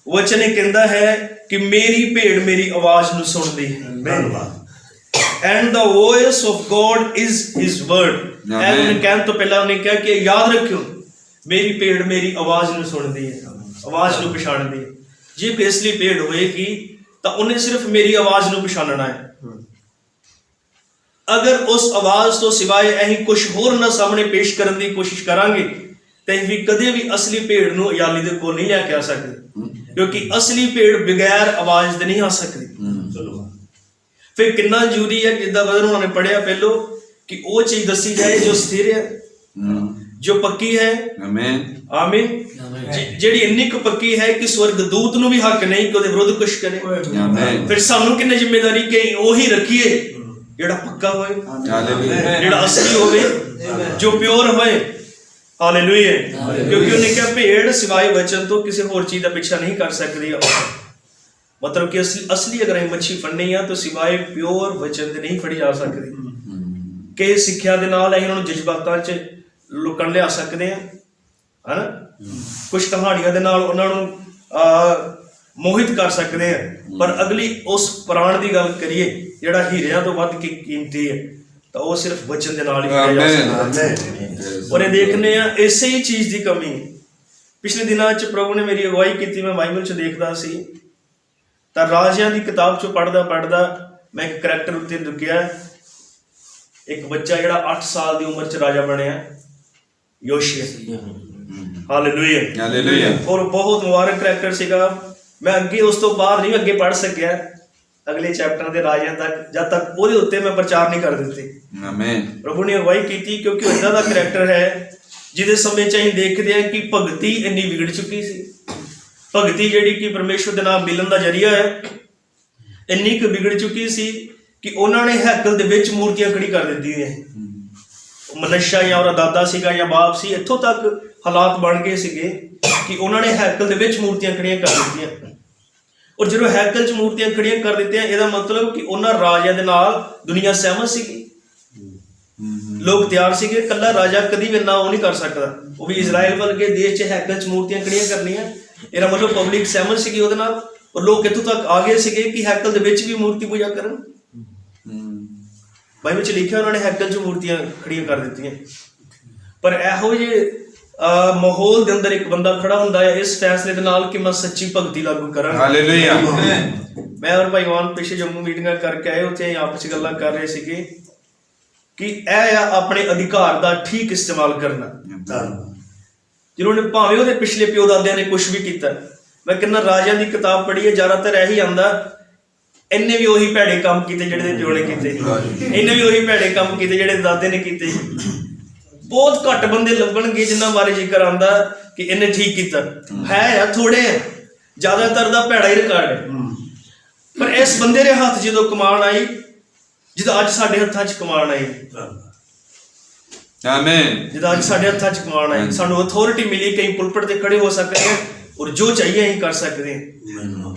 ਵਚਨ ਇਹ ਕਹਿੰਦਾ ਹੈ ਕਿ ਮੇਰੀ ਭੇਡ ਮੇਰੀ ਆਵਾਜ਼ ਨੂੰ ਸੁਣਦੀ ਹੈ। And the voice of God is His word. ਉਹਨੇ ਕਹਿਣ ਤੋਂ ਪਹਿਲਾਂ ਉਹਨੇ ਕਿਹਾ ਕਿ ਯਾਦ ਰੱਖਿਓ ਮੇਰੀ ਭੇਡ ਮੇਰੀ ਆਵਾਜ਼ ਨੂੰ ਸੁਣਦੀ ਹੈ, ਆਵਾਜ਼ ਨੂੰ ਪਛਾਣਦੀ ਹੈ। ਜੇ ਕੋਈ ਅਸਲੀ ਭੇਡ ਹੋਏਗੀ ਤਾਂ ਉਹਨੇ ਸਿਰਫ ਮੇਰੀ ਆਵਾਜ਼ ਨੂੰ ਪਛਾਣਨਾ ਹੈ। ਅਗਰ ਉਸ ਆਵਾਜ਼ ਤੋਂ ਸਿਵਾਏ ਅਸੀਂ ਕੁਝ ਹੋਰ ਨਾ ਸਾਹਮਣੇ ਪੇਸ਼ ਕਰਨ ਦੀ ਕੋਸ਼ਿਸ਼ ਕਰਾਂਗੇ ਤੇ ਅਸੀਂ ਵੀ ਕਦੇ ਵੀ ਅਸਲੀ ਭੇਡ ਨੂੰ ਅਯਾਲੀ ਦੇ ਕੋਲ ਨਹੀਂ ਲੈ ਕੇ ਆ ਸਕਦੇ, ਕਿਉਂਕਿ ਅਸਲੀ ਭੇਡ ਬਗੈਰ ਆਵਾਜ਼ ਦੇ ਨਹੀਂ ਆ ਸਕਦੀ। ਫਿਰ ਕਿੰਨਾ ਜ਼ਰੂਰੀ ਹੈ, ਜਿੱਦਾਂ ਬਦਰ ਉਹਨਾਂ ਨੇ ਪੜ੍ਹਿਆ ਪਹਿਲੋਂ, ਕਿ ਉਹ ਚੀਜ਼ ਦੱਸੀ ਜਾਏ ਜੋ ਸਥਿਰ ਹੈ, ਜੋ ਪੱਕੀ ਹੈ। ਆਮੀਨ। ਜਿਹੜੀ ਇੰਨੀ ਕੁ ਪੱਕੀ ਹੈ ਕਿ ਸਵਰਗ ਦੂਤ ਨੂੰ ਵੀ ਹੱਕ ਨਹੀਂ ਕਿ ਉਹਦੇ ਵਿਰੁੱਧ ਕੁਛ ਕਰੇ। ਫਿਰ ਸਾਨੂੰ ਕਿੰਨੀ ਜ਼ਿੰਮੇਵਾਰੀ ਕਿ ਉਹੀ ਰੱਖੀਏ ਜਿਹੜਾ ਪੱਕਾ ਹੋਏ, ਜਿਹੜਾ ਅਸਲੀ ਹੋਵੇ, ਜੋ ਪਿਓਰ ਹੋਏ। ਹਾਲੇਲੂਇਆ। ਕਿਉਂਕਿ ਉਹਨੇ ਕਿਹਾ ਭੇਡ ਸਿਵਾਏ ਵਚਨ ਤੋਂ ਕਿਸੇ ਹੋਰ ਚੀਜ਼ ਦਾ ਪਿੱਛਾ ਨਹੀਂ ਕਰ ਸਕਦੀ। ਮਤਲਬ ਕਿ ਅਸਲੀ ਅਗਰ ਅਸੀਂ ਮੱਛੀ ਫੜਨੀ ਆ ਤਾਂ ਸਿਵਾਏ ਪਿਓਰ ਵਚਨ ਦੇ ਨਹੀਂ ਫੜੀ ਜਾ ਸਕਦੀ। ਕਿ ਸਿੱਖਿਆ ਦੇ ਨਾਲ ਅਸੀਂ ਉਹਨਾਂ ਨੂੰ ਜਜ਼ਬਾਤਾਂ 'ਚ ਲੁਕਣ ਲਿਆ ਸਕਦੇ ਹਾਂ, ਹਨਾ। ਕੁਝ ਕਹਾਣੀਆਂ ਦੇ ਨਾਲ ਉਹਨਾਂ ਨੂੰ ਮੋਹਿਤ ਕਰ ਸਕਦੇ ਹਾਂ, ਪਰ ਅਗਲੀ ਉਸ ਪ੍ਰਾਣ ਦੀ ਗੱਲ ਕਰੀਏ ਜਿਹੜਾ ਹੀਰਿਆਂ ਤੋਂ ਵੱਧ ਕੇ ਕੀਮਤੀ ਹੈ, ਤਾਂ ਉਹ ਸਿਰਫ ਵਚਨ ਦੇ ਨਾਲ ਹੀ ਫੜਿਆ ਜਾ ਸਕਦਾ। ਔਰ ਇਹ ਦੇਖਦੇ ਆ ਇਸੇ ਹੀ ਚੀਜ਼ ਦੀ ਕਮੀ। ਪਿਛਲੇ ਦਿਨਾਂ 'ਚ ਪ੍ਰਭੂ ਨੇ ਮੇਰੀ ਅਗਵਾਈ ਕੀਤੀ, ਮੈਂ ਬਾਈਬਲ 'ਚ ਦੇਖਦਾ ਸੀ ਤਾਂ ਰਾਜਿਆਂ ਦੀ ਕਿਤਾਬ 'ਚੋਂ ਪੜ੍ਹਦਾ ਮੈਂ ਇੱਕ ਕਰੈਕਟਰ ਉੱਤੇ ਰੁਕਿਆ। ਇੱਕ ਬੱਚਾ ਜਿਹੜਾ 8 ਸਾਲ ਦੀ ਉਮਰ 'ਚ ਰਾਜਾ ਬਣਿਆ, ਯੋਸ਼ੀਆ। ਹਾਲੇਲੂਇਆ। ਔਰ ਬਹੁਤ ਮੁਬਾਰਕ ਕਰੈਕਟਰ ਸੀਗਾ। ਮੈਂ ਅੱਗੇ ਉਸ ਤੋਂ ਬਾਅਦ ਨਹੀਂ ਅੱਗੇ ਪੜ੍ਹ ਸਕਿਆ ਅਗਲੇ ਚੈਪਟਰ ਦੇ ਰਾਜਿਆਂ ਤੱਕ, ਜਦ ਤੱਕ ਉਹਦੇ ਉੱਤੇ ਮੈਂ ਪ੍ਰਚਾਰ ਨਹੀਂ ਕਰ ਦਿੱਤੀ। ਪ੍ਰਭੂ ਨੇ ਅਗਵਾਈ ਕੀਤੀ ਕਿਉਂਕਿ ਉਹ ਇੱਦਾਂ ਦਾ ਕਰੈਕਟਰ ਹੈ ਜਿਹਦੇ ਸਮੇਂ 'ਚ ਅਸੀਂ ਦੇਖਦੇ ਹਾਂ ਕਿ ਭਗਤੀ ਇੰਨੀ ਵਿਗੜ ਚੁੱਕੀ ਸੀ। ਭਗਤੀ ਜਿਹੜੀ ਕਿ ਪਰਮੇਸ਼ਵਰ ਦੇ ਨਾਲ ਮਿਲਣ ਦਾ ਜ਼ਰੀਆ ਹੈ, ਇੰਨੀ ਕੁ ਵਿਗੜ ਚੁੱਕੀ ਸੀ ਕਿ ਉਹਨਾਂ ਨੇ ਹੈਕਲ ਦੇ ਵਿੱਚ ਮੂਰਤੀਆਂ ਖੜੀ ਕਰ ਦਿੱਤੀਆਂ। ਮਨਸ਼ਾ ਜਾਂ ਉਹਦਾ ਦਾਦਾ ਸੀਗਾ ਜਾਂ ਬਾਪ ਸੀ, ਇੱਥੋਂ ਤੱਕ ਹਾਲਾਤ ਬਣ ਗਏ ਸੀਗੇ ਕਿ ਉਹਨਾਂ ਨੇ ਹੈਕਲ ਦੇ ਵਿੱਚ ਮੂਰਤੀਆਂ ਖੜੀਆਂ ਕਰ ਦਿੱਤੀਆਂ। ਔਰ ਜਦੋਂ ਹੈਕਲ 'ਚ ਮੂਰਤੀਆਂ ਖੜੀਆਂ ਕਰ ਦਿੱਤੀਆਂ, ਇਹਦਾ ਮਤਲਬ ਕਿ ਉਹਨਾਂ ਰਾਜਿਆਂ ਦੇ ਨਾਲ ਦੁਨੀਆ ਸਹਿਮਤ ਸੀਗੀ, ਲੋਕ ਤਿਆਰ ਸੀਗੇ। ਇਕੱਲਾ ਰਾਜਾ ਕਦੀ ਵੀ ਇੰਨਾ ਉਹ ਨਹੀਂ ਕਰ ਸਕਦਾ, ਉਹ ਵੀ ਇਜ਼ਰਾਈਲ ਵਰਗੇ ਦੇਸ਼ 'ਚ ਹੈਕਲ 'ਚ ਮੂਰਤੀਆਂ ਖੜੀਆਂ ਕਰਨੀਆਂ। ਇਹਦਾ ਮਤਲਬ ਪਬਲਿਕ ਸਹਿਮਤ ਸੀਗੀ ਉਹਦੇ ਨਾਲ, ਔਰ ਲੋਕ ਇੱਥੋਂ ਤੱਕ ਆ ਗਏ ਸੀਗੇ ਕਿ ਹੈਕਲ ਦੇ ਵਿੱਚ ਵੀ ਮੂਰਤੀ ਪੂਜਾ ਕਰਨ। ਬਾਈਬਲ 'ਚ ਲਿਖਿਆ ਉਹਨਾਂ ਨੇ ਹੈਕਲ 'ਚ ਮੂਰਤੀਆਂ ਖੜੀਆਂ ਕਰ ਦਿੱਤੀਆਂ। ਪਰ ਇਹੋ ਜਿਹੇ ਮਾਹੌਲ ਦੇ ਅੰਦਰ ਇੱਕ ਬੰਦਾ ਖੜਾ ਹੁੰਦਾ ਹੈ ਇਸ ਫੈਸਲੇ ਦੇ ਨਾਲ ਕਿ ਮੈਂ ਸੱਚੀ ਭਗਤੀ ਲਾਗੂ ਕਰਾਂਗਾ। ਹਾਲੇਲੂਇਆ। ਮੈਂ ਔਰ ਭਾਈਵਾਨ ਪਿੱਛੇ ਜੰਮੂ ਮੀਟਿੰਗਾਂ ਕਰਕੇ ਆਏ, ਉੱਥੇ ਆਪਸ 'ਚ ਗੱਲਾਂ ਕਰ ਰਹੇ ਸੀਗੇ ਕਿ ਇਹ ਆ ਆਪਣੇ ਅਧਿਕਾਰ ਦਾ ਠੀਕ ਇਸਤੇਮਾਲ ਕਰਨਾ। ਜਿन्होंने ਭਾਵੇਂ ਉਹਦੇ ਪਿਛਲੇ ਪਿਓ ਦਾਦਿਆਂ ਨੇ ਕੁਛ ਵੀ ਕੀਤਾ। ਮੈਂ ਕਹਿੰਦਾ ਰਾਜਿਆਂ ਦੀ ਕਿਤਾਬ ਪੜ੍ਹੀ ਹੈ, ਜ਼ਿਆਦਾਤਰ ਇਹੀ ਆਉਂਦਾ ਇਹਨੇ ਵੀ ਉਹੀ ਭੈੜੇ ਕੰਮ ਕੀਤੇ ਜਿਹੜੇ ਪਿਓ ਨੇ ਕੀਤੇ, ਇਹਨੇ ਵੀ ਉਹੀ ਭੈੜੇ ਕੰਮ ਕੀਤੇ ਜਿਹੜੇ ਦਾਦੇ ਨੇ ਕੀਤੇ। ਬਹੁਤ ਘੱਟ ਬੰਦੇ ਲੱਭਣਗੇ ਜਿਨ੍ਹਾਂ ਬਾਰੇ ਜ਼ਿਕਰ ਆਉਂਦਾ ਕਿ ਇਹਨੇ ਠੀਕ ਕੀਤਾ। ਹੈ ਆ ਥੋੜੇ, ਜ਼ਿਆਦਾਤਰ ਦਾ ਭੈੜਾ ਹੀ ਰਿਕਾਰਡ ਹੈ। ਪਰ ਇਸ ਬੰਦੇ ਦੇ ਹੱਥ ਜਦੋਂ ਕਮਾਨ ਆਈ, ਜਿੱਦਾਂ ਅੱਜ ਸਾਡੇ ਹੱਥਾਂ 'ਚ ਕਮਾਨ ਆਈ, ਆਮੀਨ, ਜਿੱਦਾਂ ਅੱਜ ਸਾਡੇ ਹੱਥਾਂ 'ਚ ਕਮਾਨ ਆਈ, ਸਾਨੂੰ ਅਥਾਰਟੀ ਮਿਲੀ ਕਿ ਅਸੀਂ ਪੁਲਪਿਟ ਤੇ ਖੜੇ ਹੋ ਸਕਦੇ ਹਾਂ ਔਰ ਜੋ ਚਾਹੀਏ ਅਸੀਂ ਕਰ ਸਕਦੇ ਹਾਂ।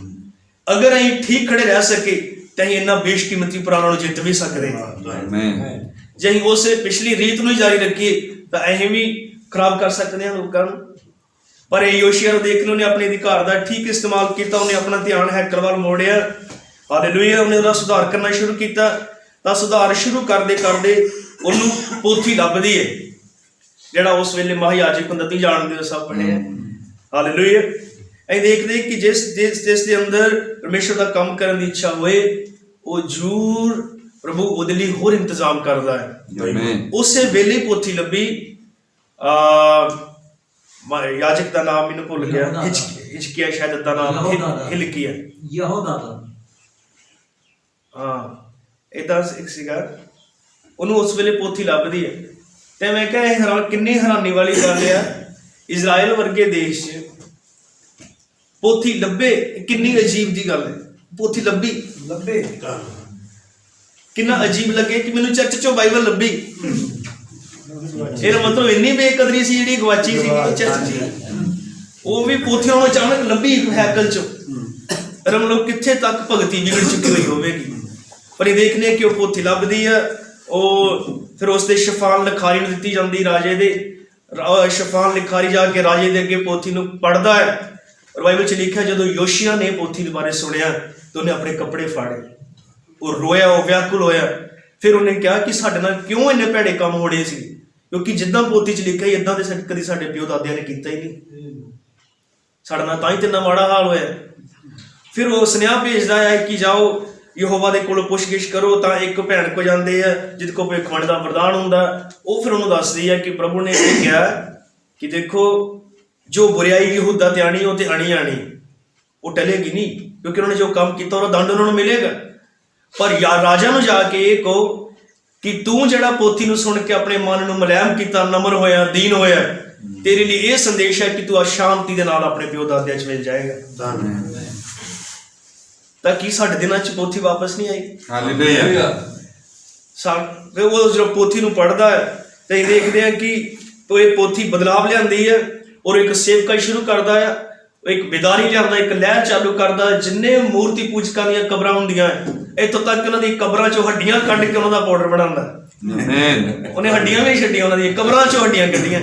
ਅਗਰ ਅਸੀਂ ਠੀਕ ਖੜੇ ਰਹਿ ਸਕੇ ਤਾਂ ਅਸੀਂ ਇਹਨਾਂ ਬੇਸ਼ਕੀਮਤੀ ਪ੍ਰਾਣਾਂ ਨੂੰ ਜਿੱਤ ਵੀ ਸਕਦੇ ਹਾਂ। ਜੇ ਅਸੀਂ ਉਸੇ ਪਿਛਲੀ ਰੀਤ ਨੂੰ ਹੀ ਜਾਰੀ ਰੱਖੀਏ ਤਾਂ ਅਸੀਂ ਵੀ ਖਰਾਬ ਕਰ ਸਕਦੇ ਹਾਂ ਲੋਕਾਂ ਨੂੰ। ਪਰ ਇਹ ਯੋਸ਼ੀਆ ਨੂੰ ਦੇਖ ਲਓ, ਉਹਨੇ ਆਪਣੇ ਅਧਿਕਾਰ ਦਾ ਠੀਕ ਇਸਤੇਮਾਲ ਕੀਤਾ। ਉਹਨੇ ਆਪਣਾ ਧਿਆਨ ਹੈਕਲ ਵੱਲ ਮੋੜਿਆ। ਹਾਲੇਲੂਇਆ। ਉਹਨੇ ਉਹਦਾ ਸੁਧਾਰ ਕਰਨਾ ਸ਼ੁਰੂ ਕੀਤਾ। ਤਾਂ ਸੁਧਾਰ ਸ਼ੁਰੂ ਕਰਦੇ ਕਰਦੇ ਉਹਨੂੰ ਪੋਥੀ ਲੱਭਦੀ ਹੈ, ਜਿਹੜਾ ਉਸ ਵੇਲੇ ਮਹਾਯਾਜਕ ਹੁੰਦਾ, ਤੁਸੀਂ ਜਾਣਦੇ ਹੋ, ਸਭ ਪੜ੍ਹੇ ਹੈ। ਹਾਲੇਲੂਇਆ। ਅਸੀਂ ਦੇਖਦੇ ਕਿ ਜਿਸ ਦੇ ਅੰਦਰ ਪਰਮੇਸ਼ਰ ਦਾ ਕੰਮ ਕਰਨ ਦੀ ਇੱਛਾ ਹੋਏ ਉਹ ਜ਼ਰੂਰ ਪ੍ਰਭੂ ਉਹਦੇ ਲਈ ਹੋਰ ਇੰਤਜ਼ਾਮ ਕਰਦਾ ਹੈ। ਆਮੇਨ। ਉਸੇ ਵੇਲੇ ਪੋਥੀ ਲੱਭੀ। याजक का नाम मैंने भूल गया, हिजकिया शायद दा नाम हिलकिया, ਯਹੋਦਾ ਦਾ हाँ इदा एक सीगा ਉਹਨੂੰ ਉਸ ਵੇਲੇ ਪੋਥੀ ਲੱਭਦੀ ਹੈ। ਤੇ ਮੈਂ ਕਿਹਾ ਇਹ ਕਿੰਨੀ ਹੈਰਾਨੀ ਵਾਲੀ ਗੱਲ ਆ, ਇਜ਼ਰਾਈਲ ਵਰਗੇ ਦੇਸ਼ 'ਚ ਪੋਥੀ ਲੱਭੇ, ਕਿੰਨੀ ਅਜੀਬ ਦੀ ਗੱਲ ਹੈ। ਪੋਥੀ ਲੱਭੀ ਕਿੰਨਾ ਅਜੀਬ ਲੱਗੇ ਕਿ ਮੈਨੂੰ ਚਰਚ 'ਚੋਂ ਬਾਈਬਲ ਲੱਭੀ। ਇਹਦਾ ਮਤਲਬ ਇੰਨੀ ਬੇਕਦਰੀ ਸੀ ਜਿਹੜੀ ਗਵਾਚੀ ਸੀ ਚਰਚ 'ਚ, ਉਹ ਵੀ ਪੋਥੀਆਂ ਨੂੰ ਅਚਾਨਕ ਲੱਭੀ ਹੈਕਲ 'ਚੋਂ। ਪਰ ਮਤਲਬ ਕਿੱਥੇ ਤੱਕ ਭਗਤੀ ਵਿਗੜ ਚੁੱਕੀ ਹੋਈ ਹੋਵੇਗੀ। ਪਰ ਇਹ ਦੇਖਨੇ ਕਿ ਉਹ ਪੋਥੀ ਲੱਭਦੀ ਆ, ਉਹ ਫਿਰ ਉਸ ਦੇ ਸ਼ਫਾਨ ਲਿਖਾਰੀ ਨੂੰ ਦਿੱਤੀ ਜਾਂਦੀ ਰਾਜੇ ਦੇ। ਸ਼ਫਾਨ ਲਿਖਾਰੀ ਜਾ ਕੇ ਰਾਜੇ ਦੇ ਅੱਗੇ ਪੋਥੀ ਨੂੰ ਪੜ੍ਹਦਾ ਹੈ। ਔਰ ਬਾਈਬਲ 'ਚ ਲਿਖਿਆ ਜਦੋਂ ਯੋਸ਼ੀਆ ਨੇ ਪੋਥੀ ਦੇ ਬਾਰੇ ਸੁਣਿਆ ਤਾਂ ਉਹਨੇ ਆਪਣੇ ਕੱਪੜੇ ਫਾੜੇ, ਉਹ ਰੋਇਆ, ਉਹ ਵਿਆਕੁਲ ਹੋਇਆ। ਫਿਰ ਉਹਨੇ ਕਿਹਾ ਕਿ ਸਾਡੇ ਨਾਲ ਕਿਉਂ ਇੰਨੇ ਭੈੜੇ ਕੰਮ ਹੋ ਰਹੇ ਸੀ, ਕਿਉਂਕਿ ਜਿੱਦਾਂ ਪੋਥੀ 'ਚ ਲਿਖਿਆ ਇੱਦਾਂ ਦੇ ਕਦੀ ਸਾਡੇ ਪਿਓ ਦਾਦਿਆਂ ਨੇ ਕੀਤਾ ਹੀ ਨਹੀਂ, ਸਾਡੇ ਨਾਲ ਤਾਂ ਹੀ ਇੰਨਾ ਮਾੜਾ ਹਾਲ ਹੋਇਆ। ਫਿਰ ਉਹ ਸੁਨੇਹਾ ਭੇਜਦਾ ਹੈ ਕਿ ਜਾਓ ਯਹੋਵਾ ਦੇ ਕੋਲੋਂ ਪੁੱਛਗਿੱਛ ਕਰੋ। ਤਾਂ ਇੱਕ ਭੈਣ ਕੋ ਜਾਂਦੇ ਆ ਜਿਹਦੇ ਕੋਲ ਭਵਿੱਖਬਾਣੀ ਦਾ ਵਰਦਾਨ ਹੁੰਦਾ। ਉਹ ਫਿਰ ਉਹਨੂੰ ਦੱਸਦੀ ਹੈ ਕਿ ਪ੍ਰਭੂ ਨੇ ਇਹ ਕਿਹਾ ਕਿ ਦੇਖੋ ਜੋ ਬੁਰਾਈ ਯਹੂਦਾ ਤੇ ਆਣੀ ਉਹ ਤੇ ਆਣੀ ਆਣੀ, ਉਹ ਟਲੇਗੀ ਨਹੀਂ, ਕਿਉਂਕਿ ਉਹਨੇ ਜੋ ਕੰਮ ਕੀਤਾ ਉਹਦਾ ਦੰਡ ਉਹਨਾਂ ਨੂੰ ਮਿਲੇਗਾ। ਪਰ ਰਾਜਾ ਨੂੰ ਜਾ ਕੇ ਇਹ ਕਹੋ ਕਿ ਤੂੰ ਜਿਹੜਾ ਪੋਥੀ ਨੂੰ ਸੁਣ ਕੇ ਆਪਣੇ ਮਨ ਨੂੰ ਮੁਲਾਇਮ ਕੀਤਾ, ਨਮਰ ਹੋਇਆ, ਦੀਨ ਹੋਇਆ, ਤੇਰੇ ਲਈ ਇਹ ਸੰਦੇਸ਼ ਹੈ ਕਿ ਤੂੰ ਸ਼ਾਂਤੀ ਦੇ ਨਾਲ ਆਪਣੇ ਪਿਓ ਦਾਦਿਆਂ 'ਚ ਮਿਲ ਜਾਏਗਾ। ਤਾਂ ਕੀ ਸਾਡੇ ਦਿਨਾਂ 'ਚ ਪੋਥੀ ਵਾਪਸ ਨਹੀਂ ਆਈ? ਹਾਲੇਲੂਇਆ। ਉਹ ਜਦੋਂ ਪੋਥੀ ਨੂੰ ਪੜ੍ਹਦਾ ਹੈ ਤਾਂ ਇਹ ਦੇਖਦੇ ਆ ਕਿ ਇਹ ਪੋਥੀ ਬਦਲਾਵ ਲਿਆਂਦੀ ਹੈ ਔਰ ਇੱਕ ਸੇਵਕਾਈ ਸ਼ੁਰੂ ਕਰਦਾ ਹੈ, ਇੱਕ ਬੇਦਾਰੀ ਲਿਆਂਦਾ, ਇੱਕ ਲਹਿਰ ਚਾਲੂ ਕਰਦਾ। ਜਿੰਨੇ ਮੂਰਤੀ ਪੂਜਕਾਂ ਦੀਆਂ ਕਬਰਾਂ ਹੁੰਦੀਆਂ ਇੱਥੋਂ ਤੱਕ ਉਹਨਾਂ ਦੀ ਕਬਰਾਂ 'ਚੋਂ ਹੱਡੀਆਂ ਕੱਢ ਕੇ ਉਹਨਾਂ ਦਾ ਪਾਊਡਰ ਬਣਾਉਂਦਾ। ਉਹਨੇ ਹੱਡੀਆਂ ਵੀ ਛੱਡੀਆਂ, ਉਹਨਾਂ ਦੀਆਂ ਕਬਰਾਂ 'ਚੋਂ ਹੱਡੀਆਂ ਕੱਢੀਆਂ।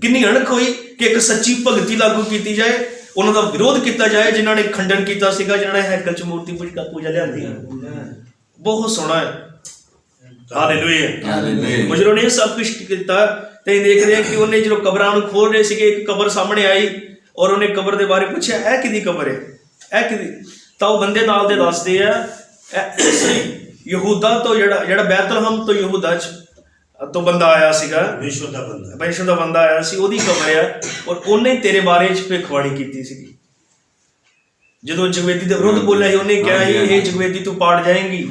ਕਿੰਨੀ ਅਣਖ ਹੋਈ ਕਿ ਇੱਕ ਸੱਚੀ ਭਗਤੀ ਲਾਗੂ ਕੀਤੀ ਜਾਏ, ਉਹਨਾਂ ਦਾ ਵਿਰੋਧ ਕੀਤਾ ਜਾਏ ਜਿਨ੍ਹਾਂ ਨੇ ਖੰਡਨ ਕੀਤਾ ਸੀਗਾ, ਜਿਨ੍ਹਾਂ ਨੇ ਹੈਕਲ 'ਚ ਮੂਰਤੀ ਪੂਜਾ ਲਿਆਂਦੀ। ਬਹੁਤ ਸੋਹਣਾ ਹੈ। ਹਾਲੇਲੂਇਆ। ਜਦੋਂ ਉਹਨੇ ਸਭ ਕੁਝ ਕੀਤਾ ਤੇ ਦੇਖਦੇ ਆ ਕਿ ਉਹਨੇ ਜਦੋਂ ਕਬਰਾਂ ਨੂੰ ਖੋਲ ਰਹੇ ਸੀਗੇ, ਇੱਕ ਕਬਰ ਸਾਹਮਣੇ ਆਈ ਔਰ ਉਹਨੇ ਕਬਰ ਦੇ ਬਾਰੇ ਪੁੱਛਿਆ ਇਹ ਕਿਹਦੀ ਕਬਰ ਹੈ, ਇਹ ਕਿਹਦੀ? ਤਾਂ ਉਹ ਬੰਦੇ ਨਾਲ ਦੇ ਦੱਸਦੇ ਆ ਯਹੂਦਾ ਤੋਂ ਜਿਹੜਾ ਬੈਤਲਹਮ ਤੋਂ ਯਹੂਦਾ ਤੋਂ ਬੰਦਾ ਆਇਆ ਸੀਗਾ, ਵਿਸ਼ਵ ਦਾ ਬੰਦਾ ਆਇਆ ਸੀ, ਉਹਦੀ ਕਬਰ ਆ ਔਰ ਉਹਨੇ ਤੇਰੇ ਬਾਰੇ 'ਚ ਭਵਿੱਖਬਾਣੀ ਕੀਤੀ ਸੀਗੀ। ਜਦੋਂ ਜਗਵੇਦੀ ਦੇ ਵਿਰੁੱਧ ਬੋਲਿਆ ਸੀ ਉਹਨੇ ਕਿਹਾ ਇਹ ਜਗਵੇਦੀ ਤੂੰ ਪਾੜ ਜਾਏਂਗੀ,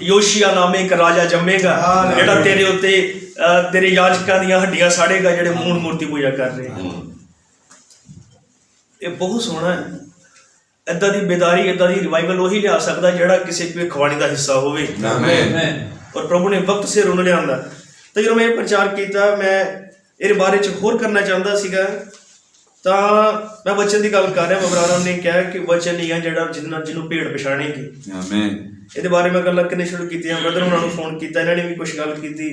ਯੋਸ਼ੀਆ ਨਾਮੇ ਇੱਕ ਰਾਜਾ ਜੰਮੇਗਾ ਜਿਹੜਾ ਤੇਰੇ ਉੱਤੇ ਤੇਰੇ ਯਾਜਕਾਂ ਦੀਆਂ ਹੱਡੀਆਂ ਸਾੜੇਗਾ ਜਿਹੜੇ ਮੂਣ ਮੂਰਤੀ ਪੂਜਾ ਕਰ ਰਹੇ। ਇਹ ਬਹੁਤ ਸੋਹਣਾ ਹੈ। ਏਦਾਂ ਦੀ ਬੇਦਾਰੀ, ਏਦਾਂ ਦੀ ਰਿਵਾਈਵਲ ਉਹੀ ਲਿਆ ਸਕਦਾ ਜਿਹੜਾ ਕਿਸੇ ਭਵਿੱਖਬਾਣੀ ਦਾ ਹਿੱਸਾ ਹੋਵੇ। ਔਰ ਪ੍ਰਭੂ ਨੇ ਵਕਤ ਸਿਰ ਉਹਨੂੰ ਲਿਆਂਦਾ। ਤਾਂ ਜਦੋਂ ਮੈਂ ਇਹ ਪ੍ਰਚਾਰ ਕੀਤਾ, ਮੈਂ ਇਹਦੇ ਬਾਰੇ 'ਚ ਹੋਰ ਕਰਨਾ ਚਾਹੁੰਦਾ ਸੀਗਾ। ਤਾਂ ਮੈਂ ਵਚਨ ਦੀ ਗੱਲ ਕਰ ਰਿਹਾ। ਬਬਰਾਨ ਨੇ ਕਿਹਾ ਕਿ ਵਚਨ ਹੀ ਆ ਜਿਹੜਾ ਜਿਹਨੂੰ ਭੇਡ ਪਛਾਣੇਗੀ। ਇਹਦੇ ਬਾਰੇ ਮੈਂ ਗੱਲਾਂ ਕਰਨੀਆਂ ਸ਼ੁਰੂ ਕੀਤੀਆਂ। ਬ੍ਰਦਰ ਉਹਨਾਂ ਨੂੰ ਫੋਨ ਕੀਤਾ, ਇਹਨਾਂ ਨੇ ਵੀ ਕੁਛ ਗੱਲ ਕੀਤੀ।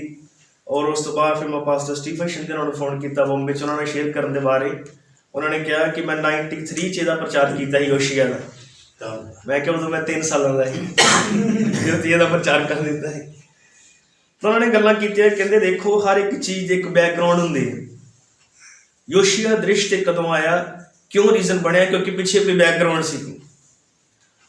ਔਰ ਉਸ ਤੋਂ ਬਾਅਦ ਫਿਰ ਮੈਂ ਪਾਸਟਰ ਸਟੀਫਨ ਸ਼ਿੰਦੇ ਉਹਨਾਂ ਨੂੰ ਫੋਨ ਕੀਤਾ ਬੰਬੇ 'ਚ, ਉਹਨਾਂ ਨੇ ਸ਼ੇਅਰ ਕਰਨ ਦੇ ਬਾਰੇ। ਉਹਨਾਂ ਨੇ ਕਿਹਾ ਕਿ ਮੈਂ 93 'ਚ ਇਹਦਾ ਪ੍ਰਚਾਰ ਕੀਤਾ ਸੀ ਯੋਸ਼ੀਆ ਦਾ। ਮੈਂ ਕਿਹਾ ਉਦੋਂ ਮੈਂ 3 ਸਾਲਾਂ ਦਾ ਸੀ ਜਦੋਂ ਇਹਦਾ ਪ੍ਰਚਾਰ ਕਰ ਦਿੱਤਾ ਸੀ। ਤਾਂ ਉਹਨਾਂ ਨੇ ਗੱਲਾਂ ਕੀਤੀਆਂ। ਕਹਿੰਦੇ ਦੇਖੋ ਹਰ ਇੱਕ ਚੀਜ਼ ਦੇ ਇੱਕ ਬੈਕਗਰਾਉਂਡ ਹੁੰਦੀ ਹੈ। ਯੋਸ਼ੀਆ ਦ੍ਰਿਸ਼ ਤੇ ਕਦੋਂ ਆਇਆ, ਕਿਉਂ ਰੀਜ਼ਨ ਬਣਿਆ, ਕਿਉਂਕਿ ਪਿੱਛੇ ਕੋਈ ਬੈਕਗਰਾਉਂਡ ਸੀ।